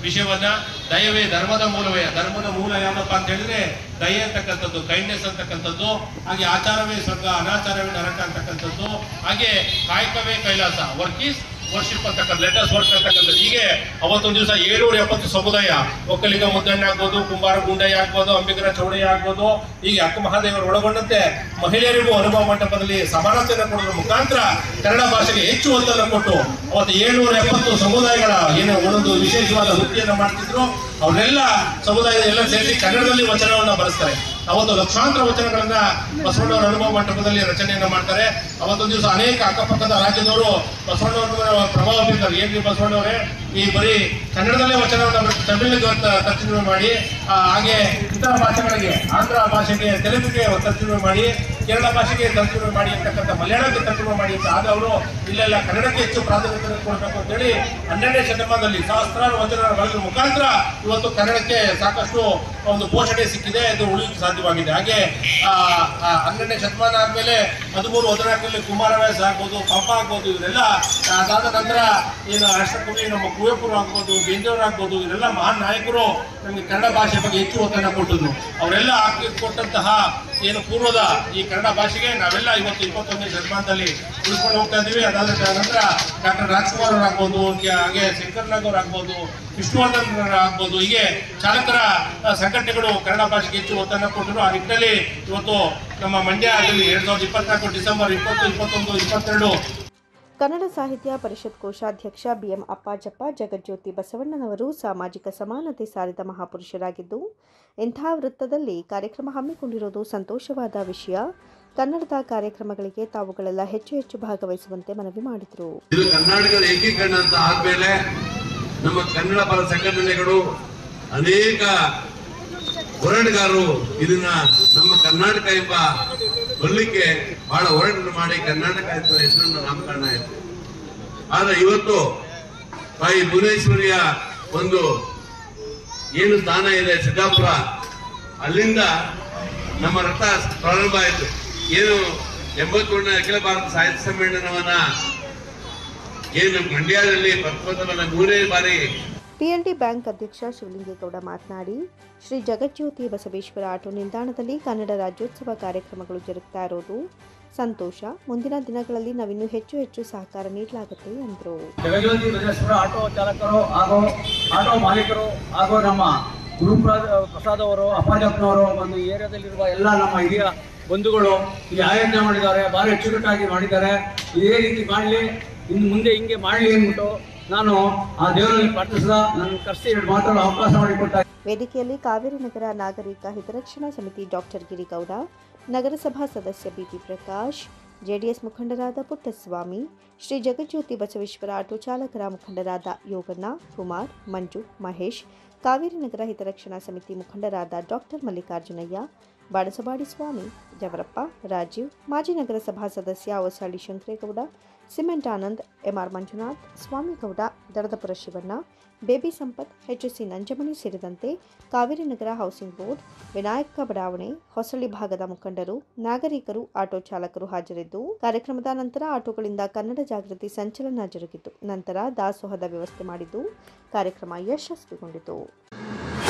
ವಿಷಯವನ್ನ, ದಯವೇ ಧರ್ಮದ ಮೂಲವೇ, ಧರ್ಮದ ಮೂಲ ಯಾವಪ್ಪ ಅಂತ ಹೇಳಿದ್ರೆ ದಯೆ ಅಂತಕ್ಕಂಥದ್ದು, ಕೈಂಡ್ನೆಸ್ ಅಂತಕ್ಕಂಥದ್ದು, ಹಾಗೆ ಆಚಾರವೇ ಸ್ವರ್ಗ, ಅನಾಚಾರವೇ ನರಕ ಅಂತಕ್ಕಂಥದ್ದು, ಹಾಗೆ ಕಾಯಕವೇ ಕೈಲಾಸ, ವರ್ಕ್ ಈಸ್ ವರ್ಷಿಪ್ ಅಂತಕ್ಕಂಥ, ಲೆಟರ್ಸ್ ವರ್ಕ್ ಅಂತಕ್ಕಂಥದ್ದು. ಹೀಗೆ ಅವತ್ತೊಂದು ದಿವಸ 770 ಸಮುದಾಯ, ಒಕ್ಕಲಿಗ ಮುದ್ದಣ್ಣ ಆಗ್ಬೋದು, ಕುಂಬಾರ ಗುಂಡಯ್ಯ ಆಗ್ಬೋದು, ಅಂಬಿಗರ ಚೌಡಯ್ಯ ಆಗ್ಬೋದು, ಹೀಗೆ ಅಕ್ಕ ಮಹಾದೇವರು ಒಳಗೊಂಡಂತೆ ಮಹಿಳೆಯರಿಗೂ ಅನುಭವ ಮಂಟಪದಲ್ಲಿ ಸಮಾನತೆಯನ್ನು ಕೊಡೋದ್ರ ಮುಖಾಂತರ ಕನ್ನಡ ಭಾಷೆಗೆ ಹೆಚ್ಚು ಒತ್ತನ್ನು ಕೊಟ್ಟು ಅವತ್ತು 770 ಸಮುದಾಯಗಳ ಏನು ಒಂದೊಂದು ವಿಶೇಷವಾದ ವೃತ್ತಿಯನ್ನು ಮಾಡ್ತಿದ್ರು, ಅವರೆಲ್ಲ ಸಮುದಾಯದ ಎಲ್ಲ ಸೇರಿಸಿ ಕನ್ನಡದಲ್ಲಿ ವಚನವನ್ನು ಬರೆಸ್ತಾರೆ. ಅವತ್ತು ಲಕ್ಷಾಂತರ ವಚನಗಳನ್ನ ಬಸವಣ್ಣವರ ಅನುಭವ ಮಂಟಪದಲ್ಲಿ ರಚನೆಯನ್ನ ಮಾಡ್ತಾರೆ. ಅವತ್ತೊಂದು ದಿವಸ ಅನೇಕ ಅಕ್ಕಪಕ್ಕದ ರಾಜ್ಯದವರು ಬಸವಣ್ಣವರ ಪ್ರಭಾವ ಬೀರ್ತಾರೆ. ಏನ್ರಿ ಬಸವಣ್ಣವರೇ, ಈ ಬರೀ ಕನ್ನಡದಲ್ಲೇ ವಚನವನ್ನು ತಮಿಳಿಗೆ ತರ್ಜುಮೆ ಮಾಡಿ, ಹಾಗೆ ಇತರ ಭಾಷೆಗಳಿಗೆ, ಆಂಧ್ರ ಭಾಷೆಗೆ, ತೆಲುಗಿಗೆ ತರ್ಜುಮೆ ಮಾಡಿ, ಕೇರಳ ಭಾಷೆಗೆ ತರ್ಜುಮೆ ಮಾಡಿ ಅಂತಕ್ಕಂಥ, ಮಲಯಾಳಕ್ಕೆ ತರ್ಜುಮೆ ಮಾಡಿ ಅಂತ ಆದವರು ಇಲ್ಲ ಕನ್ನಡಕ್ಕೆ ಹೆಚ್ಚು ಪ್ರಾಧಾನ್ಯತೆ ಕೊಡಬೇಕು ಅಂತೇಳಿ 12ನೇ ಶತಮಾನದಲ್ಲಿ ಸಹಸ್ರಾರು ವಚನ ಬರೆದ ಮುಖಾಂತರ ಇವತ್ತು ಕನ್ನಡಕ್ಕೆ ಸಾಕಷ್ಟು ಒಂದು ಪೋಷಣೆ ಸಿಕ್ಕಿದೆ, ಇದು ಉಳಿಯಕ್ಕೆ ಸಾಧ್ಯವಾಗಿದೆ. ಹಾಗೆ 12ನೇ ಶತಮಾನ ಆದಮೇಲೆ 13-14ರಲ್ಲಿ ಕುಮಾರವ್ಯಾಸ ಆಗ್ಬೋದು, ಪಂಪ ಆಗ್ಬೋದು, ಇವರೆಲ್ಲ ಅದಾದ ನಂತರ ಏನು ರಾಷ್ಟ್ರಕವಿ ನಮ್ಮ ಕುವೆಂಪು ಆಗ್ಬೋದು, ಬೇಂದ್ರವರು ಆಗ್ಬೋದು, ಇವರೆಲ್ಲ ಮಹಾನ್ ನಾಯಕರು ನಮಗೆ ಕನ್ನಡ ಭಾಷೆ ಬಗ್ಗೆ ಹೆಚ್ಚು ಒತ್ತನ್ನು ಕೊಟ್ಟಿದ್ರು. ಅವರೆಲ್ಲ ಕೊಟ್ಟಂತಹ ಏನು ಪೂರ್ವದ ಈ ಕನ್ನಡ ಭಾಷೆಗೆ ನಾವೆಲ್ಲ ಇವತ್ತು 21ನೇ ಶತಮಾನದಲ್ಲಿ ಉಳಿಸ್ಕೊಂಡು ಹೋಗ್ತಾ ಇದ್ದೀವಿ. ಅದಾದ ನಂತರ ಡಾಕ್ಟರ್ ರಾಜ್ಕುಮಾರ್ ಅವರಾಗ್ಬೋದು, ಹಾಗೆ ಶಂಕರ್ನಾಗ್ ಅವರಾಗ್ಬೋದು, ವಿಷ್ಣುವರ್ಧನ್ ಆಗ್ಬೋದು, ಹೀಗೆ ಚಾಲಕರ ಸಂಘಟನೆಗಳು ಕನ್ನಡ ಭಾಷೆಗೆ ಹೆಚ್ಚು ಒತ್ತನ್ನು ಕೊಟ್ಟರು. ಆ ನಿಟ್ಟಿನಲ್ಲಿ ಇವತ್ತು ನಮ್ಮ ಮಂಡ್ಯದಲ್ಲಿ 2024 ಡಿಸೆಂಬರ್ 20, 21, 22 ಕನ್ನಡ ಸಾಹಿತ್ಯ ಪರಿಷತ್ ಕೋಶಾಧ್ಯಕ್ಷ BM ಅಪ್ಪಾಜಪ್ಪ, ಜಗಜ್ಯೋತಿ ಬಸವಣ್ಣನವರು ಸಾಮಾಜಿಕ ಸಮಾನತೆ ಸಾರಿದ ಮಹಾಪುರುಷರಾಗಿದ್ದು, ಇಂಥ ವೃತ್ತದಲ್ಲಿ ಕಾರ್ಯಕ್ರಮ ಹಮ್ಮಿಕೊಂಡಿರುವುದು ಸಂತೋಷವಾದ ವಿಷಯ. ಕನ್ನಡದ ಕಾರ್ಯಕ್ರಮಗಳಿಗೆ ತಾವುಗಳೆಲ್ಲ ಹೆಚ್ಚು ಭಾಗವಹಿಸುವಂತೆ ಮನವಿ ಮಾಡಿದರು. ಇದು ಕರ್ನಾಟಕದ ಏಕೀಕರಣ ಅಂತ ಆದ್ಮೇಲೆ ನಮ್ಮ ಕನ್ನಡ ಪರ ಸಂಘಟನೆಗಳು, ಅನೇಕ ಹೋರಾಟಗಾರರು ಇದನ್ನ ನಮ್ಮ ಕರ್ನಾಟಕ ಎಂಬ ಬರಲಿಕ್ಕೆ ಬಹಳ ಹೋರಾಟ ಮಾಡಿ ಕರ್ನಾಟಕ ಎಂಬ ಹೆಸರನ್ನು ನಾಮಕರಣ ಆಯಿತು. ಆದ್ರೆ ಇವತ್ತು ತಾಯಿ ಭುವನೇಶ್ವರಿಯ ಒಂದು ಏನು ಸ್ಥಾನ ಇದೆ ಸಿದ್ದಾಪುರ, ಅಲ್ಲಿಂದ ನಮ್ಮ ರಥ ಪ್ರಾರಂಭ ಆಯಿತು. ಏನು 81ನೇ ಅಖಿಲ ಭಾರತ ಸಾಹಿತ್ಯ ಸಮ್ಮೇಳನವನ್ನ ಏನು ಮಂಡ್ಯದಲ್ಲಿ ಪ್ರಥಮವನ್ನ 3ನೇ ಬಾರಿ PND ಬ್ಯಾಂಕ್ ಅಧ್ಯಕ್ಷ ಶಿವಲಿಂಗೇಗೌಡ ಮಾತನಾಡಿ, ಶ್ರೀ ಜಗಜ್ಯೋತಿ ಬಸವೇಶ್ವರ ಆಟೋ ನಿಲ್ದಾಣದಲ್ಲಿ ಕನ್ನಡ ರಾಜ್ಯೋತ್ಸವ ಕಾರ್ಯಕ್ರಮಗಳು ಜರುಗ್ತಾ ಇರೋದು ಸಂತೋಷ. ಮುಂದಿನ ದಿನಗಳಲ್ಲಿ ನಾವಿನ್ನೂ ಹೆಚ್ಚು ಸಹಕಾರ ನೀಡಲಾಗುತ್ತೆ ಎಂದರು. ಜಗಜ್ಯೋತಿ ಬಸವೇಶ್ವರ ಆಟೋ ಚಾಲಕರು ಹಾಗೂ ಆಟೋ ಮಾಲೀಕರು ಹಾಗೂ ನಮ್ಮ ಗುರುಪ್ರಸಾದ್ ಅವರು, ಅಪ್ಪಾಜಪ್ಪನವರು, ಒಂದು ಏರಿಯಾದಲ್ಲಿರುವ ಎಲ್ಲ ನಮ್ಮ ಹಿರಿಯ ಬಂಧುಗಳು ಈ ಆಯೋಜನೆ ಮಾಡಿದ್ದಾರೆ. ಭಾರಿ ಅಚ್ಚುಕಟ್ಟಾಗಿ ಮಾಡಿದ್ದಾರೆ. ಇದೇ ರೀತಿ ಮಾಡಲಿ, ಇನ್ನು ಮುಂದೆ ಹಿಂಗೆ ಮಾಡಲಿ ಅಂದ್ಬಿಟ್ಟು ನಾನು ಆ ದೇವರಲ್ಲಿ ಪ್ರಾರ್ಥಿಸಿದ ನನ್ನ ಕರ್ಸಿ ಮಾತಾಡೋ ಅವಕಾಶ ಮಾಡಿಕೊಟ್ಟ. ವೇದಿಕೆಯಲ್ಲಿ ಕಾವೇರಿ ನಗರ ನಾಗರಿಕ ಹಿತರಕ್ಷಣಾ ಸಮಿತಿ ಡಾಕ್ಟರ್ ಗಿರಿಗೌಡ, ನಗರಸಭಾ ಸದಸ್ಯ ಬಿಟಿ ಪ್ರಕಾಶ್, ಜೆಡಿಎಸ್ ಮುಖಂಡರಾದ ಪುಟ್ಟಸ್ವಾಮಿ, ಶ್ರೀ ಜಗಜ್ಯೋತಿ ಬಸವೇಶ್ವರ ಆಟೋ ಚಾಲಕರ ಮುಖಂಡರಾದ ಯೋಗಣ್ಣ, ಕುಮಾರ್, ಮಂಜು, ಮಹೇಶ್, ಕಾವೇರಿ ನಗರ ಹಿತರಕ್ಷಣಾ ಸಮಿತಿ ಮುಖಂಡರಾದ ಡಾಕ್ಟರ್ ಮಲ್ಲಿಕಾರ್ಜುನಯ್ಯ, ಬಾಣಸವಾಡಿ ಸ್ವಾಮಿ, ಜವರಪ್ಪ, ರಾಜೀವ್, ಮಾಜಿ ನಗರಸಭಾ ಸದಸ್ಯ Hosahalli Shankaregowda, cement Anand, M R Manjunath, Swamygowda, Dadadapura Shivanna, baby Sampath, HSC Nanjamani ಸೇರಿದಂತೆ ಕಾವೇರಿ ನಗರ ಹೌಸಿಂಗ್ ಬೋರ್ಡ್, ವಿನಾಯಕ ಬಡಾವಣೆ, ಹೊಸಳ್ಳಿ ಭಾಗದ ಮುಖಂಡರು, ನಾಗರಿಕರು, ಆಟೋ ಚಾಲಕರು ಹಾಜರಿದ್ದು, ಕಾರ್ಯಕ್ರಮದ ನಂತರ ಆಟೋಗಳಿಂದ ಕನ್ನಡ ಜಾಗೃತಿ ಸಂಚಲನ ಜರುಗಿತು. ನಂತರ ದಾಸೋಹದ ವ್ಯವಸ್ಥೆ ಮಾಡಿದ್ದು ಕಾರ್ಯಕ್ರಮ ಯಶಸ್ವಿಗೊಂಡಿತು.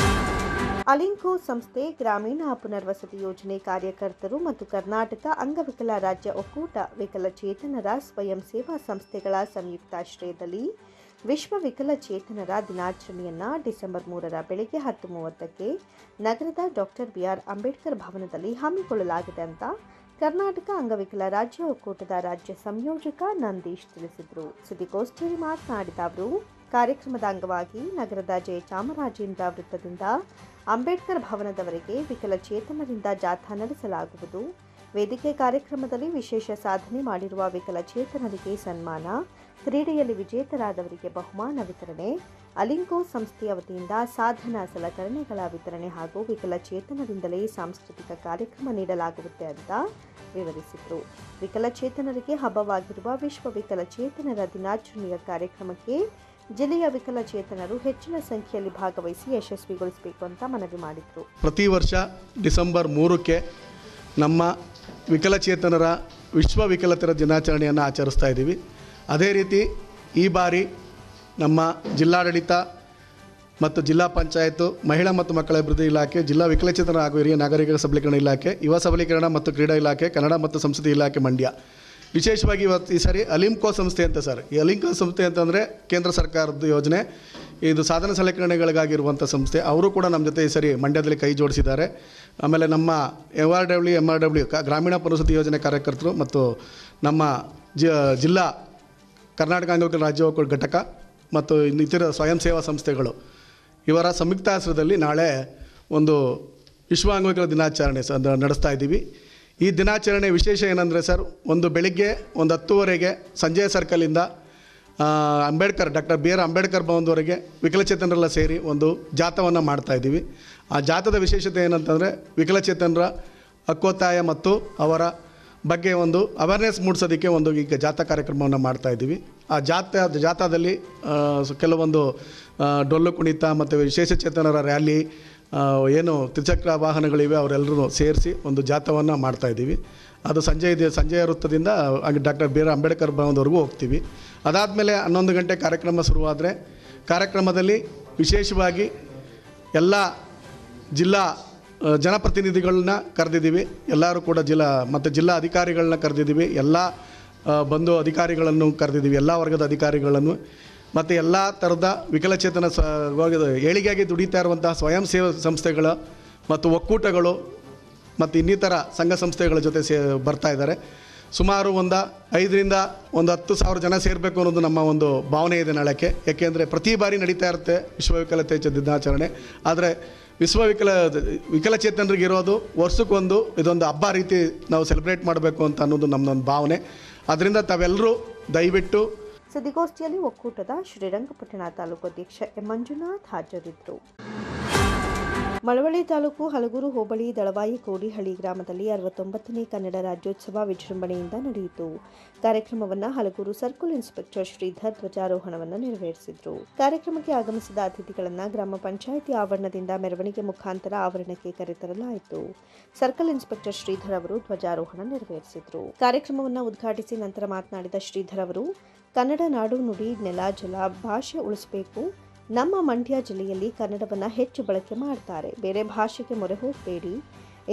ಅಲಿಂಕೋ ಸಂಸ್ಥೆ, ಗ್ರಾಮೀಣ ಪುನರ್ವಸತಿ ಯೋಜನೆ ಕಾರ್ಯಕರ್ತರು ಮತ್ತು ಕರ್ನಾಟಕ ಅಂಗವಿಕಲ ರಾಜ್ಯ ಒಕ್ಕೂಟ ವಿಕಲಚೇತನರ ಸ್ವಯಂ ಸೇವಾ ಸಂಸ್ಥೆಗಳ ಸಂಯುಕ್ತಾಶ್ರಯದಲ್ಲಿ ವಿಶ್ವ ವಿಕಲಚೇತನರ ದಿನಾಚರಣೆಯನ್ನು ಡಿಸೆಂಬರ್ 3 ಬೆಳಗ್ಗೆ 10:30ಕ್ಕೆ ನಗರದ ಡಾಕ್ಟರ್ ಬಿಆರ್ ಅಂಬೇಡ್ಕರ್ ಭವನದಲ್ಲಿ ಹಮ್ಮಿಕೊಳ್ಳಲಾಗಿದೆ ಅಂತ ಕರ್ನಾಟಕ ಅಂಗವಿಕಲ ರಾಜ್ಯ ಒಕ್ಕೂಟದ ರಾಜ್ಯ ಸಂಯೋಜಕ ನಂದೀಶ್ ತಿಳಿಸಿದರು. ಸುದ್ದಿಗೋಷ್ಠಿಯಲ್ಲಿ ಮಾತನಾಡಿದ ಅವರು, ಕಾರ್ಯಕ್ರಮದ ಅಂಗವಾಗಿ ನಗರದ ಜಯಚಾಮರಾಜೇಂದ್ರ ವೃತ್ತದಿಂದ ಅಂಬೇಡ್ಕರ್ ಭವನದವರೆಗೆ ವಿಕಲಚೇತನರಿಂದ ಜಾಥಾ ನಡೆಸಲಾಗುವುದು. ವೇದಿಕೆ ಕಾರ್ಯಕ್ರಮದಲ್ಲಿ ವಿಶೇಷ ಸಾಧನೆ ಮಾಡಿರುವ ವಿಕಲಚೇತನರಿಗೆ ಸನ್ಮಾನ, ಕ್ರೀಡೆಯಲ್ಲಿ ವಿಜೇತರಾದವರಿಗೆ ಬಹುಮಾನ ವಿತರಣೆ, ಅಲಿಂಕೋ ಸಂಸ್ಥೆಯ ವತಿಯಿಂದ ಸಾಧನಾ ಸಲಕರಣೆಗಳ ವಿತರಣೆ ಹಾಗೂ ವಿಕಲಚೇತನರಿಂದಲೇ ಸಾಂಸ್ಕೃತಿಕ ಕಾರ್ಯಕ್ರಮ ನೀಡಲಾಗುತ್ತದೆ ಅಂತ ವಿವರಿಸಿದರು. ವಿಕಲಚೇತನರಿಗೆ ಹಬ್ಬವಾಗಿರುವ ವಿಶ್ವ ವಿಕಲಚೇತನರ ದಿನಾಚರಣೆಯ ಕಾರ್ಯಕ್ರಮಕ್ಕೆ ಜಿಲ್ಲೆಯ ವಿಕಲಚೇತನರು ಹೆಚ್ಚಿನ ಸಂಖ್ಯೆಯಲ್ಲಿ ಭಾಗವಹಿಸಿ ಯಶಸ್ವಿಗೊಳಿಸಬೇಕು ಅಂತ ಮನವಿ ಮಾಡಿದರು. ಪ್ರತಿ ವರ್ಷ ಡಿಸೆಂಬರ್ 3ಕ್ಕೆ ನಮ್ಮ ವಿಕಲಚೇತನರ ವಿಶ್ವ ವಿಕಲತೆರ ದಿನಾಚರಣೆಯನ್ನು ಆಚರಿಸ್ತಾ ಇದ್ದೀವಿ. ಅದೇ ರೀತಿ ಈ ಬಾರಿ ನಮ್ಮ ಜಿಲ್ಲಾಡಳಿತ ಮತ್ತು ಜಿಲ್ಲಾ ಪಂಚಾಯತ್, ಮಹಿಳಾ ಮತ್ತು ಮಕ್ಕಳ ಅಭಿವೃದ್ಧಿ ಇಲಾಖೆ, ಜಿಲ್ಲಾ ವಿಕಲಚೇತನ ಹಾಗೂ ಹಿರಿಯ ನಾಗರಿಕರ ಸಬಲೀಕರಣ ಇಲಾಖೆ, ಯುವ ಸಬಲೀಕರಣ ಮತ್ತು ಕ್ರೀಡಾ ಇಲಾಖೆ, ಕನ್ನಡ ಮತ್ತು ಸಂಸ್ಕೃತಿ ಇಲಾಖೆ ಮಂಡ್ಯ, ವಿಶೇಷವಾಗಿ ಇವತ್ತು ಈ ಸಾರಿ ಅಲಿಂಕೋ ಸಂಸ್ಥೆ ಅಂತ ಸರ್. ಈ ಅಲಿಂಕೋ ಸಂಸ್ಥೆ ಅಂತಂದರೆ ಕೇಂದ್ರ ಸರ್ಕಾರದ ಯೋಜನೆ, ಇದು ಸಾಧನ ಸಲಕರಣೆಗಳಿಗಾಗಿರುವಂಥ ಸಂಸ್ಥೆ. ಅವರು ಕೂಡ ನಮ್ಮ ಜೊತೆ ಈ ಸರಿ ಮಂಡ್ಯದಲ್ಲಿ ಕೈ ಜೋಡಿಸಿದ್ದಾರೆ. ಆಮೇಲೆ ನಮ್ಮ MRW ಗ್ರಾಮೀಣ ಪುನರ್ವಸತಿ ಯೋಜನೆ ಕಾರ್ಯಕರ್ತರು ಮತ್ತು ನಮ್ಮ ಜಿಲ್ಲಾ ಕರ್ನಾಟಕ ಅಂಗವಿಕಲ ರಾಜ್ಯ ಒಕ್ಕೂಟ ಘಟಕ ಮತ್ತು ಇತರ ಸ್ವಯಂ ಸೇವಾ ಸಂಸ್ಥೆಗಳು ಇವರ ಸಂಯುಕ್ತಾಶ್ರಯದಲ್ಲಿ ನಾಳೆ ಒಂದು ವಿಶ್ವ ಅಂಗವಿಕಲ ದಿನಾಚರಣೆ ನಡೆಸ್ತಾ ಇದ್ದೀವಿ. ಈ ದಿನಾಚರಣೆ ವಿಶೇಷ ಏನಂದರೆ ಸರ್, ಒಂದು ಬೆಳಿಗ್ಗೆ 10:30ಗೆ ಸಂಜಯ್ ಸರ್ಕಲಿಂದ ಡಾಕ್ಟರ್ ಬಿ ಆರ್ ಅಂಬೇಡ್ಕರ್ ಭವನದವರೆಗೆ ವಿಕಲಚೇತನರೆಲ್ಲ ಸೇರಿ ಒಂದು ಜಾಥಾವನ್ನು ಮಾಡ್ತಾಯಿದ್ದೀವಿ. ಆ ಜಾಥಾದ ವಿಶೇಷತೆ ಏನಂತಂದರೆ ವಿಕಲಚೇತನರ ಹಕ್ಕೊತ್ತಾಯ ಮತ್ತು ಅವರ ಬಗ್ಗೆ ಒಂದು ಅವೇರ್ನೆಸ್ ಮೂಡಿಸೋದಕ್ಕೆ ಒಂದು ಈಗ ಜಾಥಾ ಕಾರ್ಯಕ್ರಮವನ್ನು ಮಾಡ್ತಾಯಿದ್ದೀವಿ. ಆ ಜಾಥಾದಲ್ಲಿ ಕೆಲವೊಂದು ಡೊಳ್ಳು ಕುಣಿತ ಮತ್ತು ವಿಶೇಷಚೇತನರ ರ್ಯಾಲಿ, ಏನು ತ್ರಿಚಕ್ರ ವಾಹನಗಳಿವೆ ಅವರೆಲ್ಲರೂ ಸೇರಿಸಿ ಒಂದು ಜಾಥಾವನ್ನು ಮಾಡ್ತಾಯಿದ್ದೀವಿ. ಅದು ಸಂಜೆಯ ವೃತ್ತದಿಂದ ಡಾಕ್ಟರ್ ಬಿ ಆರ್ ಅಂಬೇಡ್ಕರ್ ಭವನದವರೆಗೂ ಹೋಗ್ತೀವಿ. ಅದಾದಮೇಲೆ 11 ಗಂಟೆ ಕಾರ್ಯಕ್ರಮ ಶುರುವಾದರೆ ಕಾರ್ಯಕ್ರಮದಲ್ಲಿ ವಿಶೇಷವಾಗಿ ಎಲ್ಲ ಜಿಲ್ಲಾ ಜನಪ್ರತಿನಿಧಿಗಳನ್ನ ಕರೆದಿದ್ದೀವಿ. ಎಲ್ಲರೂ ಕೂಡ ಜಿಲ್ಲಾ ಅಧಿಕಾರಿಗಳನ್ನ ಕರೆದಿದ್ದೀವಿ. ಎಲ್ಲ ಬಂಧು ಅಧಿಕಾರಿಗಳನ್ನು ಕರೆದಿದ್ದೀವಿ, ಎಲ್ಲ ವರ್ಗದ ಅಧಿಕಾರಿಗಳನ್ನು ಮತ್ತು ಎಲ್ಲ ಥರದ ವಿಕಲಚೇತನ ಏಳಿಗೆಯಾಗಿ ದುಡಿತಾ ಇರುವಂತಹ ಸ್ವಯಂ ಸೇವಾ ಸಂಸ್ಥೆಗಳ ಮತ್ತು ಒಕ್ಕೂಟಗಳು ಮತ್ತು ಇನ್ನಿತರ ಸಂಘ ಸಂಸ್ಥೆಗಳ ಜೊತೆ ಬರ್ತಾ ಇದ್ದಾರೆ. ಸುಮಾರು 5,000 to 10,000 ಜನ ಸೇರಬೇಕು ಅನ್ನೋದು ನಮ್ಮ ಒಂದು ಭಾವನೆ ಇದೆ ನಾಳಕ್ಕೆ. ಯಾಕೆಂದರೆ ಪ್ರತಿ ಬಾರಿ ನಡೀತಾ ಇರುತ್ತೆ ವಿಶ್ವ ವಿಕಲತೆ ದಿನಾಚರಣೆ. ಆದರೆ ವಿಕಲಚೇತನರಿಗೆ ಇರೋದು ವರ್ಷಕ್ಕೊಂದು ಇದೊಂದು ಹಬ್ಬ ರೀತಿ ನಾವು ಸೆಲೆಬ್ರೇಟ್ ಮಾಡಬೇಕು ಅಂತ ಅನ್ನೋದು ನಮ್ಮದೊಂದು ಭಾವನೆ. ಅದರಿಂದ ತಾವೆಲ್ಲರೂ ದಯವಿಟ್ಟು. ಸುದ್ದಿಗೋಷ್ಠಿಯಲ್ಲಿ ಒಕ್ಕೂಟದ ಶ್ರೀರಂಗಪಟ್ಟಣ ತಾಲೂಕು ಅಧ್ಯಕ್ಷ ಎಂ ಮಂಜುನಾಥ್ ಹಾಜರಿದ್ದರು. ಮಳವಳ್ಳಿ ತಾಲೂಕು ಹಲಗೂರು ಹೋಬಳಿ ದಳವಾಯಿ ಕೋಡಿಹಳ್ಳಿ ಗ್ರಾಮದಲ್ಲಿ 69ನೇ ಕನ್ನಡ ರಾಜ್ಯೋತ್ಸವ ವಿಜೃಂಭಣೆಯಿಂದ ನಡೆಯಿತು. ಕಾರ್ಯಕ್ರಮವನ್ನು ಹಲಗೂರು ಸರ್ಕಲ್ ಇನ್ಸ್ಪೆಕ್ಟರ್ ಶ್ರೀಧರ್ ಧ್ವಜಾರೋಹಣವನ್ನು ನೆರವೇರಿಸಿದರು. ಕಾರ್ಯಕ್ರಮಕ್ಕೆ ಆಗಮಿಸಿದ ಅತಿಥಿಗಳನ್ನು ಗ್ರಾಮ ಪಂಚಾಯಿತಿ ಆವರಣದಿಂದ ಮೆರವಣಿಗೆ ಮುಖಾಂತರ ಆವರಣಕ್ಕೆ ಕರೆತರಲಾಯಿತು. ಸರ್ಕಲ್ ಇನ್ಸ್ಪೆಕ್ಟರ್ ಶ್ರೀಧರ್ ಅವರು ಧ್ವಜಾರೋಹಣ ನೆರವೇರಿಸಿದರು. ಕಾರ್ಯಕ್ರಮವನ್ನು ಉದ್ಘಾಟಿಸಿ ನಂತರ ಮಾತನಾಡಿದ ಶ್ರೀಧರ್ ಅವರು, ಕನ್ನಡ ನಾಡು ನುಡಿ ನೆಲ ಜಲ ಭಾಷೆ ಉಳಿಸಬೇಕು. ನಮ್ಮ ಮಂಡ್ಯ ಜಿಲ್ಲೆಯಲ್ಲಿ ಕನ್ನಡವನ್ನು ಹೆಚ್ಚು ಬಳಕೆ ಮಾಡ್ತಾರೆ. ಬೇರೆ ಭಾಷೆಗೆ ಮೊರೆ ಹೋಗಬೇಡಿ.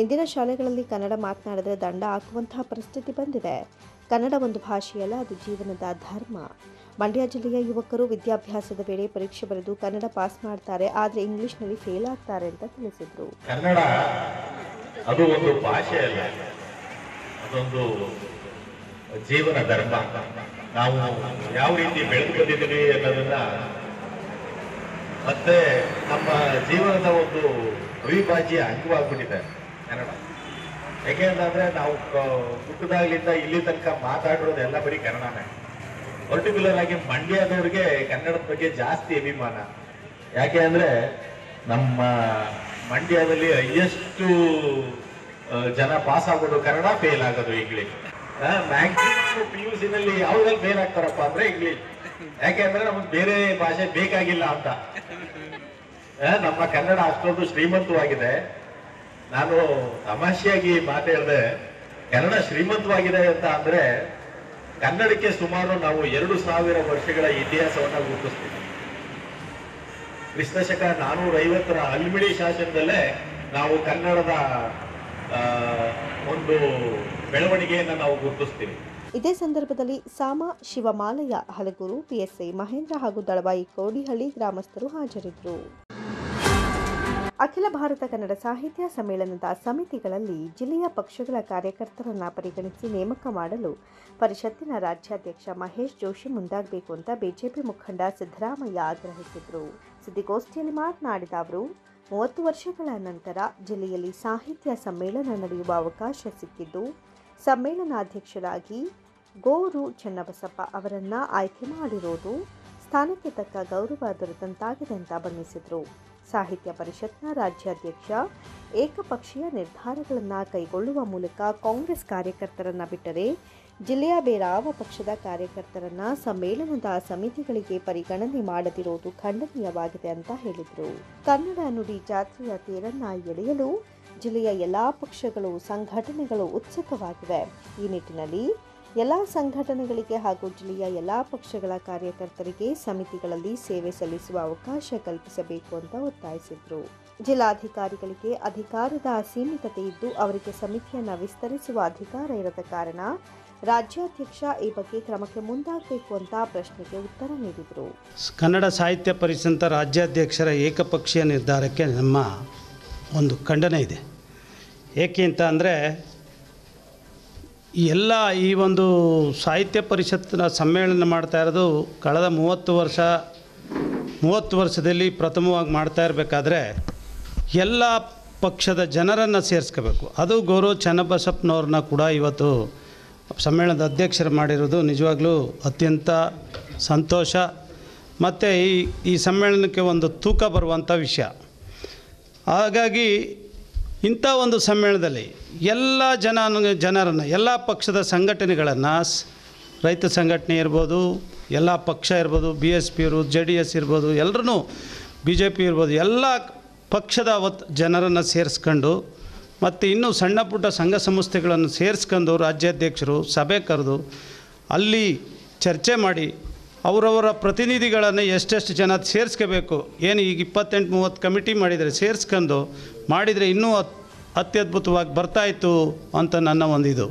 ಇಂದಿನ ಶಾಲೆಗಳಲ್ಲಿ ಕನ್ನಡ ಮಾತನಾಡಿದ್ರೆ ದಂಡ ಹಾಕುವಂತಹ ಪರಿಸ್ಥಿತಿ ಬಂದಿದೆ. ಕನ್ನಡ ಒಂದು ಭಾಷೆಯಲ್ಲ, ಅದು ಜೀವನದ ಧರ್ಮ. ಮಂಡ್ಯ ಜಿಲ್ಲೆಯ ಯುವಕರು ವಿದ್ಯಾಭ್ಯಾಸದ ವೇಳೆ ಪರೀಕ್ಷೆ ಬರೆದು ಕನ್ನಡ ಪಾಸ್ ಮಾಡ್ತಾರೆ, ಆದರೆ ಇಂಗ್ಲಿಷ್ನಲ್ಲಿ ಫೇಲ್ ಆಗ್ತಾರೆ ಅಂತ ತಿಳಿಸಿದರು. ಕನ್ನಡ ಅದು ಒಂದು ಭಾಷೆ ಅಲ್ಲ, ಅದೊಂದು ಜೀವನ ಧರ್ಮ. ನಾವು ಯಾವ ರೀತಿ ಬೆಳೆದು ಬಂದಿದ್ದೀವಿ ಅನ್ನೋದನ್ನ ಮತ್ತೆ ನಮ್ಮ ಜೀವನದ ಒಂದು ಅವಿಭಾಜ್ಯ ಅಂಗವಾಗ್ಬಿಟ್ಟಿದೆ ಕನ್ನಡ. ಯಾಕೆಂತಂದ್ರೆ ನಾವು ಹುಟ್ಟದಾಗ್ಲಿಂದ ಇಲ್ಲಿ ತನಕ ಮಾತಾಡಿರೋದು ಎಲ್ಲ ಬರೀ ಕನ್ನಡನೇ. ಪರ್ಟಿಕ್ಯುಲರ್ ಆಗಿ ಮಂಡ್ಯದವ್ರಿಗೆ ಕನ್ನಡದ ಬಗ್ಗೆ ಜಾಸ್ತಿ ಅಭಿಮಾನ. ಯಾಕೆ ಅಂದ್ರೆ ನಮ್ಮ ಮಂಡ್ಯದಲ್ಲಿ ಹೈಯೆಸ್ಟ್ ಜನ ಪಾಸ್ ಆಗೋದು ಕನ್ನಡ, ಫೇಲ್ ಆಗೋದು ಇಂಗ್ಲಿಷ್. ಮ್ಯಾಕ್ಸಿಮಮ್ PUC ನಲ್ಲಿ ಯಾವ್ದ್ರಲ್ಲಿ ಫೇಲ್ ಆಗ್ತಾರಪ್ಪ ಅಂದ್ರೆ ಇಂಗ್ಲಿಷ್. ಯಾಕೆಂದ್ರೆ ನಮಗೆ ಬೇರೆ ಭಾಷೆ ಬೇಕಾಗಿಲ್ಲ ಅಂತ. ನಮ್ಮ ಕನ್ನಡ ಅಷ್ಟೊಂದು ಶ್ರೀಮಂತವಾಗಿದೆ. ನಾನು ತಮಾಷೆಯಾಗಿ ಮಾತಾಡಿದೆ, ಕನ್ನಡ ಶ್ರೀಮಂತವಾಗಿದೆ ಅಂತ ಅಂದ್ರೆ ಕನ್ನಡಕ್ಕೆ ಸುಮಾರು ನಾವು 2000 ವರ್ಷಗಳ ಇತಿಹಾಸವನ್ನ ಗುರುತಿಸ್ತೀವಿ. ಕ್ರಿಸ್ತಶಕ 450 ಹಲ್ಮಿಡಿ ಶಾಸನದಲ್ಲೇ ನಾವು ಕನ್ನಡದ ಒಂದು ಬೆಳವಣಿಗೆಯನ್ನು ನಾವು ಗುರುತಿಸ್ತೀವಿ. ಇದೇ ಸಂದರ್ಭದಲ್ಲಿ ಸಾಮ ಶಿವಮಾಲಯ ಹಲಗೂರು, PSI ಮಹೇಂದ್ರ ಹಾಗೂ ದಳವಾಯಿ ಕೋಡಿಹಳ್ಳಿ ಗ್ರಾಮಸ್ಥರು ಹಾಜರಿದ್ದರು. ಅಖಿಲ ಭಾರತ ಕನ್ನಡ ಸಾಹಿತ್ಯ ಸಮ್ಮೇಳನದ ಸಮಿತಿಗಳಲ್ಲಿ ಜಿಲ್ಲೆಯ ಪಕ್ಷಗಳ ಕಾರ್ಯಕರ್ತರನ್ನ ಪರಿಗಣಿಸಿ ನೇಮಕ ಮಾಡಲು ಪರಿಷತ್ತಿನ ರಾಜ್ಯಾಧ್ಯಕ್ಷ ಮಹೇಶ್ ಜೋಶಿ ಮುಂದಾಗಬೇಕು ಅಂತ ಬಿಜೆಪಿ ಮುಖಂಡ ಸಿದ್ದರಾಮಯ್ಯ ಆಗ್ರಹಿಸಿದರು. ಸುದ್ದಿಗೋಷ್ಠಿಯಲ್ಲಿ ಮಾತನಾಡಿದ ಅವರು, 30 ವರ್ಷಗಳ ನಂತರ ಜಿಲ್ಲೆಯಲ್ಲಿ ಸಾಹಿತ್ಯ ಸಮ್ಮೇಳನ ನಡೆಯುವ ಅವಕಾಶ ಸಿಕ್ಕಿದ್ದು, ಸಮ್ಮೇಳನಾಧ್ಯಕ್ಷರಾಗಿ ಗೋರು ಚನ್ನಬಸಪ್ಪ ಅವರನ್ನ ಆಯ್ಕೆ ಮಾಡಿರೋದು ಸ್ಥಾನಕ್ಕೆ ತಕ್ಕ ಗೌರವ ದೊರೆತಂತಾಗಿದೆ ಅಂತ ಬಣ್ಣಿಸಿದರು. ಸಾಹಿತ್ಯ ಪರಿಷತ್ನ ರಾಜ್ಯಾಧ್ಯಕ್ಷ ಏಕಪಕ್ಷೀಯ ನಿರ್ಧಾರಗಳನ್ನು ಕೈಗೊಳ್ಳುವ ಮೂಲಕ ಕಾಂಗ್ರೆಸ್ ಕಾರ್ಯಕರ್ತರನ್ನ ಬಿಟ್ಟರೆ ಜಿಲ್ಲೆಯ ಬೇರಾವ ಪಕ್ಷದ ಕಾರ್ಯಕರ್ತರನ್ನ ಸಮ್ಮೇಳನದ ಸಮಿತಿಗಳಿಗೆ ಪರಿಗಣನೆ ಮಾಡದಿರೋದು ಖಂಡನೀಯವಾಗಿದೆ ಅಂತ ಹೇಳಿದರು. ಕನ್ನಡ ನುಡಿ ಜಾತ್ರೆಯ ತೇರನ್ನ ಎಳೆಯಲು ಜಿಲ್ಲೆಯ ಎಲ್ಲಾ ಪಕ್ಷಗಳು, ಸಂಘಟನೆಗಳು ಉತ್ಸುಕವಾಗಿವೆ. ಈ ನಿಟ್ಟಿನಲ್ಲಿ ಎಲ್ಲ ಸಂಘಟನೆಗಳಿಗೆ ಹಾಗೂ ಜಿಲ್ಲೆಯ ಎಲ್ಲ ಪಕ್ಷಗಳ ಕಾರ್ಯಕರ್ತರಿಗೆ ಸಮಿತಿಗಳಲ್ಲಿ ಸೇವೆ ಸಲ್ಲಿಸುವ ಅವಕಾಶ ಕಲ್ಪಿಸಬೇಕು ಅಂತ ಒತ್ತಾಯಿಸಿದರು. ಜಿಲ್ಲಾಧಿಕಾರಿಗಳಿಗೆ ಅಧಿಕಾರದ ಅಸೀಮಿತತೆ ಇದ್ದು ಅವರಿಗೆ ಸಮಿತಿಯನ್ನು ವಿಸ್ತರಿಸುವ ಅಧಿಕಾರ ಇರದ ಕಾರಣ ರಾಜ್ಯಾಧ್ಯಕ್ಷ ಈ ಬಗ್ಗೆ ಕ್ರಮಕ್ಕೆ ಮುಂದಾಗಬೇಕು ಅಂತ ಪ್ರಶ್ನೆಗೆ ಉತ್ತರ ನೀಡಿದರು. ಕನ್ನಡ ಸಾಹಿತ್ಯ ಪರಿಷತ್ ರಾಜ್ಯಾಧ್ಯಕ್ಷರ ಏಕಪಕ್ಷೀಯ ನಿರ್ಧಾರಕ್ಕೆ ನಮ್ಮ ಒಂದು ಖಂಡನೆ ಇದೆ. ಏಕೆ ಅಂತ ಅಂದರೆ ಈ ಒಂದು ಸಾಹಿತ್ಯ ಪರಿಷತ್ತಿನ ಸಮ್ಮೇಳನ ಮಾಡ್ತಾ ಇರೋದು ಕಳೆದ 30 ವರ್ಷದಲ್ಲಿ ಪ್ರಥಮವಾಗಿ ಮಾಡ್ತಾ ಇರಬೇಕಾದ್ರೆ ಎಲ್ಲ ಪಕ್ಷದ ಜನರನ್ನು ಸೇರಿಸ್ಕೋಬೇಕು. ಅದು ಗೌರವ ಚನ್ನಬಸಪ್ಪನವ್ರನ್ನ ಕೂಡ ಇವತ್ತು ಸಮ್ಮೇಳನದ ಅಧ್ಯಕ್ಷರು ಮಾಡಿರೋದು ನಿಜವಾಗ್ಲೂ ಅತ್ಯಂತ ಸಂತೋಷ ಮತ್ತು ಈ ಸಮ್ಮೇಳನಕ್ಕೆ ಒಂದು ತೂಕ ಬರುವಂಥ ವಿಷಯ. ಹಾಗಾಗಿ ಇಂಥ ಒಂದು ಸಮ್ಮೇಳನದಲ್ಲಿ ಎಲ್ಲ ಜನರನ್ನು, ಎಲ್ಲ ಪಕ್ಷದ ಸಂಘಟನೆಗಳನ್ನು, ರೈತ ಸಂಘಟನೆ ಇರ್ಬೋದು, ಎಲ್ಲ ಪಕ್ಷ ಇರ್ಬೋದು, BSP ಇರ್ಬೋದು, JDS ಇರ್ಬೋದು, ಎಲ್ಲರೂ BJP ಇರ್ಬೋದು, ಎಲ್ಲ ಪಕ್ಷದ ಜನರನ್ನು ಸೇರಿಸ್ಕೊಂಡು ಮತ್ತು ಇನ್ನೂ ಸಣ್ಣ ಪುಟ್ಟ ಸಂಘ ಸಂಸ್ಥೆಗಳನ್ನು ಸೇರಿಸ್ಕೊಂಡು ರಾಜ್ಯಾಧ್ಯಕ್ಷರು ಸಭೆ ಕರೆದು ಅಲ್ಲಿ ಚರ್ಚೆ ಮಾಡಿ ಅವರವರ ಪ್ರತಿನಿಧಿಗಳನ್ನು ಎಷ್ಟೆಷ್ಟು ಜನ ಸೇರಿಸ್ಕೋಬೇಕು. ಏನು ಈಗ 28-30 ಕಮಿಟಿ ಮಾಡಿದರೆ ಮಾಡಿದರೆ ಇನ್ನೂ ಅತ್ಯದ್ಭುತವಾಗಿ ಬರ್ತಾಯಿತ್ತು ಅಂತ ನನ್ನ ಒಂದು ಇದು.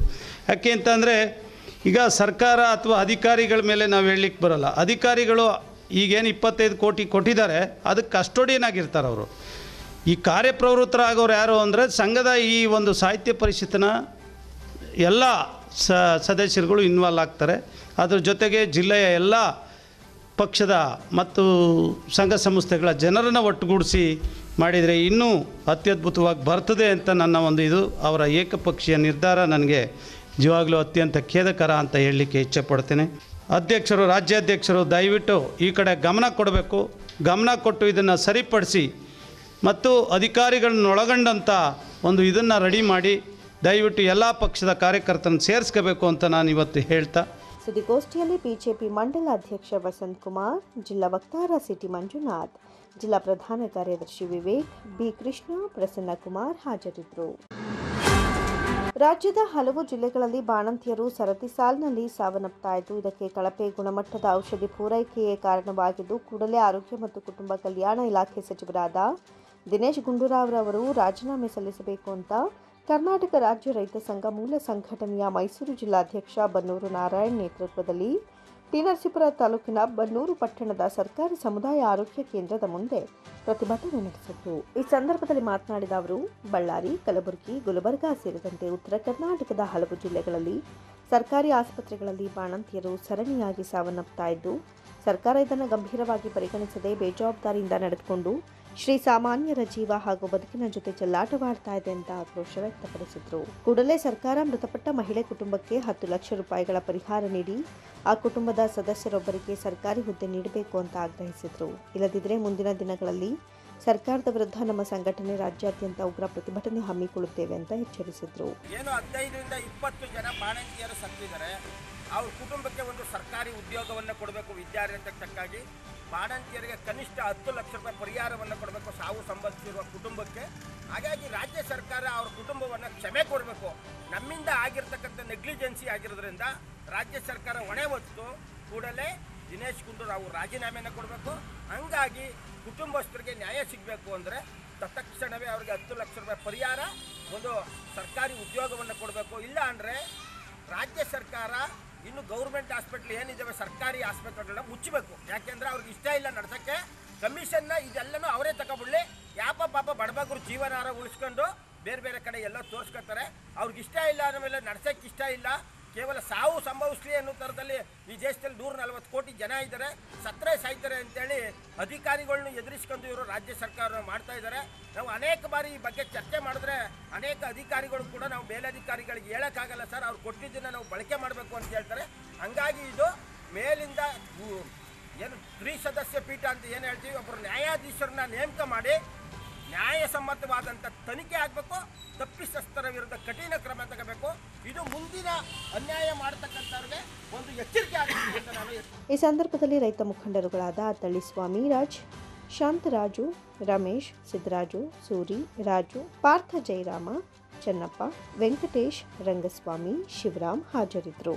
ಯಾಕೆ ಅಂತಂದರೆ ಈಗ ಸರ್ಕಾರ ಅಥವಾ ಅಧಿಕಾರಿಗಳ ಮೇಲೆ ನಾವು ಹೇಳಲಿಕ್ಕೆ ಬರೋಲ್ಲ. ಅಧಿಕಾರಿಗಳು ಈಗೇನು 25 ಕೋಟಿ ಕೊಟ್ಟಿದ್ದಾರೆ ಅದಕ್ಕೆ ಕಸ್ಟೋಡಿಯನ್ ಆಗಿರ್ತಾರೆ ಅವರು. ಈ ಕಾರ್ಯಪ್ರವೃತ್ತರಾಗೋರು ಯಾರು ಅಂದರೆ ಸಂಘದ ಈ ಒಂದು ಸಾಹಿತ್ಯ ಪರಿಷತ್ತಿನ ಎಲ್ಲ ಸದಸ್ಯರುಗಳು ಇನ್ವಾಲ್ವ್ ಆಗ್ತಾರೆ. ಅದ್ರ ಜೊತೆಗೆ ಜಿಲ್ಲೆಯ ಎಲ್ಲ ಪಕ್ಷದ ಮತ್ತು ಸಂಘ ಸಂಸ್ಥೆಗಳ ಜನರನ್ನು ಒಟ್ಟುಗೂಡಿಸಿ ಮಾಡಿದರೆ ಇನ್ನೂ ಅತ್ಯದ್ಭುತವಾಗಿ ಬರ್ತದೆ ಅಂತ ನನ್ನ ಒಂದು ಇದು. ಅವರ ಏಕಪಕ್ಷೀಯ ನಿರ್ಧಾರ ನನಗೆ ನಿಜವಾಗ್ಲೂ ಅತ್ಯಂತ ಖೇದಕರ ಅಂತ ಹೇಳಲಿಕ್ಕೆ ಇಚ್ಛೆಪಡ್ತೇನೆ. ಅಧ್ಯಕ್ಷರು, ರಾಜ್ಯಾಧ್ಯಕ್ಷರು ದಯವಿಟ್ಟು ಈ ಕಡೆ ಗಮನ ಕೊಡಬೇಕು. ಗಮನ ಕೊಟ್ಟು ಇದನ್ನು ಸರಿಪಡಿಸಿ ಮತ್ತು ಅಧಿಕಾರಿಗಳನ್ನ ಒಳಗೊಂಡಂಥ ಒಂದು ಇದನ್ನು ರೆಡಿ ಮಾಡಿ ದಯವಿಟ್ಟು ಎಲ್ಲ ಪಕ್ಷದ ಕಾರ್ಯಕರ್ತರನ್ನು ಸೇರಿಸ್ಕೋಬೇಕು ಅಂತ ನಾನು ಇವತ್ತು ಹೇಳ್ತಾ, ಸುದ್ದಿಗೋಷ್ಠಿಯಲ್ಲಿ ಬಿಜೆಪಿ ಮಂಡಲ ಅಧ್ಯಕ್ಷ ವಸಂತ್ ಕುಮಾರ್, ಜಿಲ್ಲಾ ವಕ್ತಾರ ಸಿಟಿ ಮಂಜುನಾಥ್, ಜಿಲ್ಲಾ ಪ್ರಧಾನ ಕಾರ್ಯದರ್ಶಿ ವಿವೇಕ್, ಬಿ ಕೃಷ್ಣ, ಪ್ರಸನ್ನ ಕುಮಾರ್ ಹಾಜರಿದ್ದರು. ರಾಜ್ಯದ ಹಲವು ಜಿಲ್ಲೆಗಳಲ್ಲಿ ಬಾಣಂತಿಯರು ಸರತಿ ಸಾಲಿನಲ್ಲಿ ಸಾವನ್ನಪ್ತಾ ಇದ್ದು, ಇದಕ್ಕೆ ಕಳಪೆ ಗುಣಮಟ್ಟದ ಔಷಧಿ ಪೂರೈಕೆಯೇ ಕಾರಣವಾಗಿದ್ದು, ಕೂಡಲೇ ಆರೋಗ್ಯ ಮತ್ತು ಕುಟುಂಬ ಕಲ್ಯಾಣ ಇಲಾಖೆ ಸಚಿವರಾದ ದಿನೇಶ್ ಗುಂಡೂರಾವ್ ಅವರು ರಾಜೀನಾಮೆ ಸಲ್ಲಿಸಬೇಕು ಅಂತ ಕರ್ನಾಟಕ ರಾಜ್ಯ ರೈತ ಸಂಘ ಮೂಲ ಸಂಘಟನೆಯ ಮೈಸೂರು ಜಿಲ್ಲಾಧ್ಯಕ್ಷ ಬನ್ನೂರು ನಾರಾಯಣ್ ನೇತೃತ್ವದಲ್ಲಿ ಟಿ. ನರಸೀಪುರ ತಾಲೂಕಿನ ಬನ್ನೂರು ಪಟ್ಟಣದ ಸರ್ಕಾರಿ ಸಮುದಾಯ ಆರೋಗ್ಯ ಕೇಂದ್ರದ ಮುಂದೆ ಪ್ರತಿಭಟನೆ ನಡೆಸಿದರು. ಈ ಸಂದರ್ಭದಲ್ಲಿ ಮಾತನಾಡಿದ ಅವರು, ಬಳ್ಳಾರಿ, ಕಲಬುರಗಿ, ಗುಲ್ಬರ್ಗಾ ಸೇರಿದಂತೆ ಉತ್ತರ ಕರ್ನಾಟಕದ ಹಲವು ಜಿಲ್ಲೆಗಳಲ್ಲಿ ಸರ್ಕಾರಿ ಆಸ್ಪತ್ರೆಗಳಲ್ಲಿ ಬಾಣಂತಿಯರು ಸರಣಿಯಾಗಿ ಸಾವನ್ನಪ್ತಾ ಇದ್ದು, ಸರ್ಕಾರ ಇದನ್ನು ಗಂಭೀರವಾಗಿ ಪರಿಗಣಿಸದೆ ಬೇಜವಾಬ್ದಾರಿಯಿಂದ ನಡೆದುಕೊಂಡು ಶ್ರೀ ಸಾಮಾನ್ಯರ ಜೀವ ಹಾಗೂ ಬದುಕಿನ ಜೊತೆ ಚೆಲ್ಲಾಟವಾಡ್ತಾ ಇದೆ ಅಂತ ಆಕ್ರೋಶ ವ್ಯಕ್ತಪಡಿಸಿದರು. ಕೂಡಲೇ ಸರ್ಕಾರ ಮೃತಪಟ್ಟ ಮಹಿಳೆ ಕುಟುಂಬಕ್ಕೆ 10 ಲಕ್ಷ ರೂಪಾಯಿಗಳ ಪರಿಹಾರ ನೀಡಿ ಆ ಕುಟುಂಬದ ಸದಸ್ಯರೊಬ್ಬರಿಗೆ ಸರ್ಕಾರಿ ಹುದ್ದೆ ನೀಡಬೇಕು ಅಂತ ಆಗ್ರಹಿಸಿದರು. ಇಲ್ಲದಿದ್ದರೆ ಮುಂದಿನ ದಿನಗಳಲ್ಲಿ ಸರ್ಕಾರದ ವಿರುದ್ಧ ನಮ್ಮ ಸಂಘಟನೆ ರಾಜ್ಯಾದ್ಯಂತ ಉಗ್ರ ಪ್ರತಿಭಟನೆ ಹಮ್ಮಿಕೊಳ್ಳುತ್ತೇವೆ ಅಂತ ಎಚ್ಚರಿಸಿದರು. ಏನು 15ರಿಂದ 20 ಜನ ಬಾಣಂತಿಯರು ಸತ್ತಿದ್ದಾರೆ. ಅವ್ರ ಕುಟುಂಬಕ್ಕೆ ಒಂದು ಸರ್ಕಾರಿ ಉದ್ಯೋಗವನ್ನು ಕೊಡಬೇಕು. ವಿದ್ಯಾರ್ಥಿಯಕ್ಕಾಗಿ ಬಾಣಂತಿಯರಿಗೆ ಕನಿಷ್ಠ 10 ಲಕ್ಷ ರೂಪಾಯಿ ಪರಿಹಾರವನ್ನು ಕೊಡಬೇಕು ಸಾವು ಸಂಭವಿಸಿರುವ ಕುಟುಂಬಕ್ಕೆ. ಹಾಗಾಗಿ ರಾಜ್ಯ ಸರ್ಕಾರ ಅವ್ರ ಕುಟುಂಬವನ್ನು ಕ್ಷಮೆ ಕೊಡಬೇಕು. ನಮ್ಮಿಂದ ಆಗಿರ್ತಕ್ಕಂಥ ನೆಗ್ಲಿಜೆನ್ಸಿ ಆಗಿರೋದ್ರಿಂದ ರಾಜ್ಯ ಸರ್ಕಾರ ಹೊಣೆ ಹೊತ್ತು ಕೂಡಲೇ ದಿನೇಶ್ ಗುಂಡೂರಾವ್ ರಾಜೀನಾಮೆಯನ್ನು ಕೊಡಬೇಕು. ಹಂಗಾಗಿ ಕುಟುಂಬಸ್ಥರಿಗೆ ನ್ಯಾಯ ಸಿಗಬೇಕು ಅಂದರೆ ತತ್ಕ್ಷಣವೇ ಅವರಿಗೆ 10 ಲಕ್ಷ ರೂಪಾಯಿ ಪರಿಹಾರ, ಒಂದು ಸರ್ಕಾರಿ ಉದ್ಯೋಗವನ್ನು ಕೊಡಬೇಕು. ಇಲ್ಲ ಅಂದರೆ ರಾಜ್ಯ ಸರ್ಕಾರ ಇನ್ನು ಗೌರ್ಮೆಂಟ್ ಹಾಸ್ಪಿಟ್ಲ್ ಏನಿದ್ದಾವೆ ಸರ್ಕಾರಿ ಆಸ್ಪತ್ರೆಗಳನ್ನ ಮುಚ್ಚಬೇಕು. ಯಾಕೆಂದರೆ ಅವ್ರಿಗೆ ಇಷ್ಟ ಇಲ್ಲ ನಡೆಸೋಕ್ಕೆ. ಕಮಿಷನ್ನ ಇದೆಲ್ಲನೂ ಅವರೇ ತಗೊಬಿಡ್ಲಿ. ಪಾಪ ಬಡಬಗ್ರು ಜೀವನಾರ ಉಳಿಸ್ಕೊಂಡು ಬೇರೆ ಬೇರೆ ಕಡೆ ಎಲ್ಲ ತೋರಿಸ್ಕೊತಾರೆ. ಅವ್ರಿಗೆ ಇಷ್ಟ ಇಲ್ಲ ಆಮೇಲೆ ನಡೆಸೋಕ್ಕೆ ಇಷ್ಟ ಇಲ್ಲ, ಕೇವಲ ಸಾವು ಸಂಭವಿಸಲಿ ಅನ್ನೋ ಥರದಲ್ಲಿ ಈ ದೇಶದಲ್ಲಿ 140 ಕೋಟಿ ಜನ ಇದ್ದಾರೆ, ಸತ್ತರೆ ಸಾಯ್ತಾರೆ ಅಂತೇಳಿ ಅಧಿಕಾರಿಗಳನ್ನ ಎದುರಿಸ್ಕೊಂಡು ಇವರು ರಾಜ್ಯ ಸರ್ಕಾರ ಮಾಡ್ತಾ ಇದ್ದಾರೆ. ನಾವು ಅನೇಕ ಬಾರಿ ಈ ಬಗ್ಗೆ ಚರ್ಚೆ ಮಾಡಿದ್ರೆ ಅನೇಕ ಅಧಿಕಾರಿಗಳು ಕೂಡ ನಾವು ಮೇಲಧಿಕಾರಿಗಳಿಗೆ ಹೇಳೋಕ್ಕಾಗಲ್ಲ ಸರ್, ಅವ್ರು ಕೊಟ್ಟಿದ್ದನ್ನು ನಾವು ಬಳಕೆ ಮಾಡಬೇಕು ಅಂತ ಹೇಳ್ತಾರೆ. ಹಂಗಾಗಿ ಇದು ಮೇಲಿಂದ ಏನು ತ್ರಿಸದಸ್ಯ ಪೀಠ ಅಂತ ಏನು ಹೇಳ್ತೀವಿ, ಒಬ್ಬರು ನ್ಯಾಯಾಧೀಶರನ್ನ ನೇಮಕ ಮಾಡಿ ನ್ಯಾಯಸಮ್ಮತವಾದಂಥ ತನಿಖೆ ಆಗಬೇಕು. ತಪ್ಪಿತಸ್ಥರ ವಿರುದ್ಧ ಕಠಿಣ ಕ್ರಮ ತಗೋಬೇಕು. ಇದು ಮುಂದಿನ ಅನ್ಯಾಯ ಮಾಡತಕ್ಕಂಥವ್ರಿಗೆ ಒಂದು ಎಚ್ಚರಿಕೆ ಆಗುತ್ತೆ ಅಂತ ನಾನು ಈ ಸಂದರ್ಭದಲ್ಲಿ ರೈತ ಮುಖಂಡರುಗಳಾದ ಅತ್ತಳ್ಳಿ ಸ್ವಾಮಿರಾಜ್, ಶಾಂತರಾಜು, ರಮೇಶ್, ಸಿದ್ದರಾಜು, ಸೂರಿ, ರಾಜು, ಪಾರ್ಥ ಜಯರಾಮ, ಚೆನ್ನಪ್ಪ, ವೆಂಕಟೇಶ್, ರಂಗಸ್ವಾಮಿ, ಶಿವರಾಮ್ ಹಾಜರಿದ್ದರು.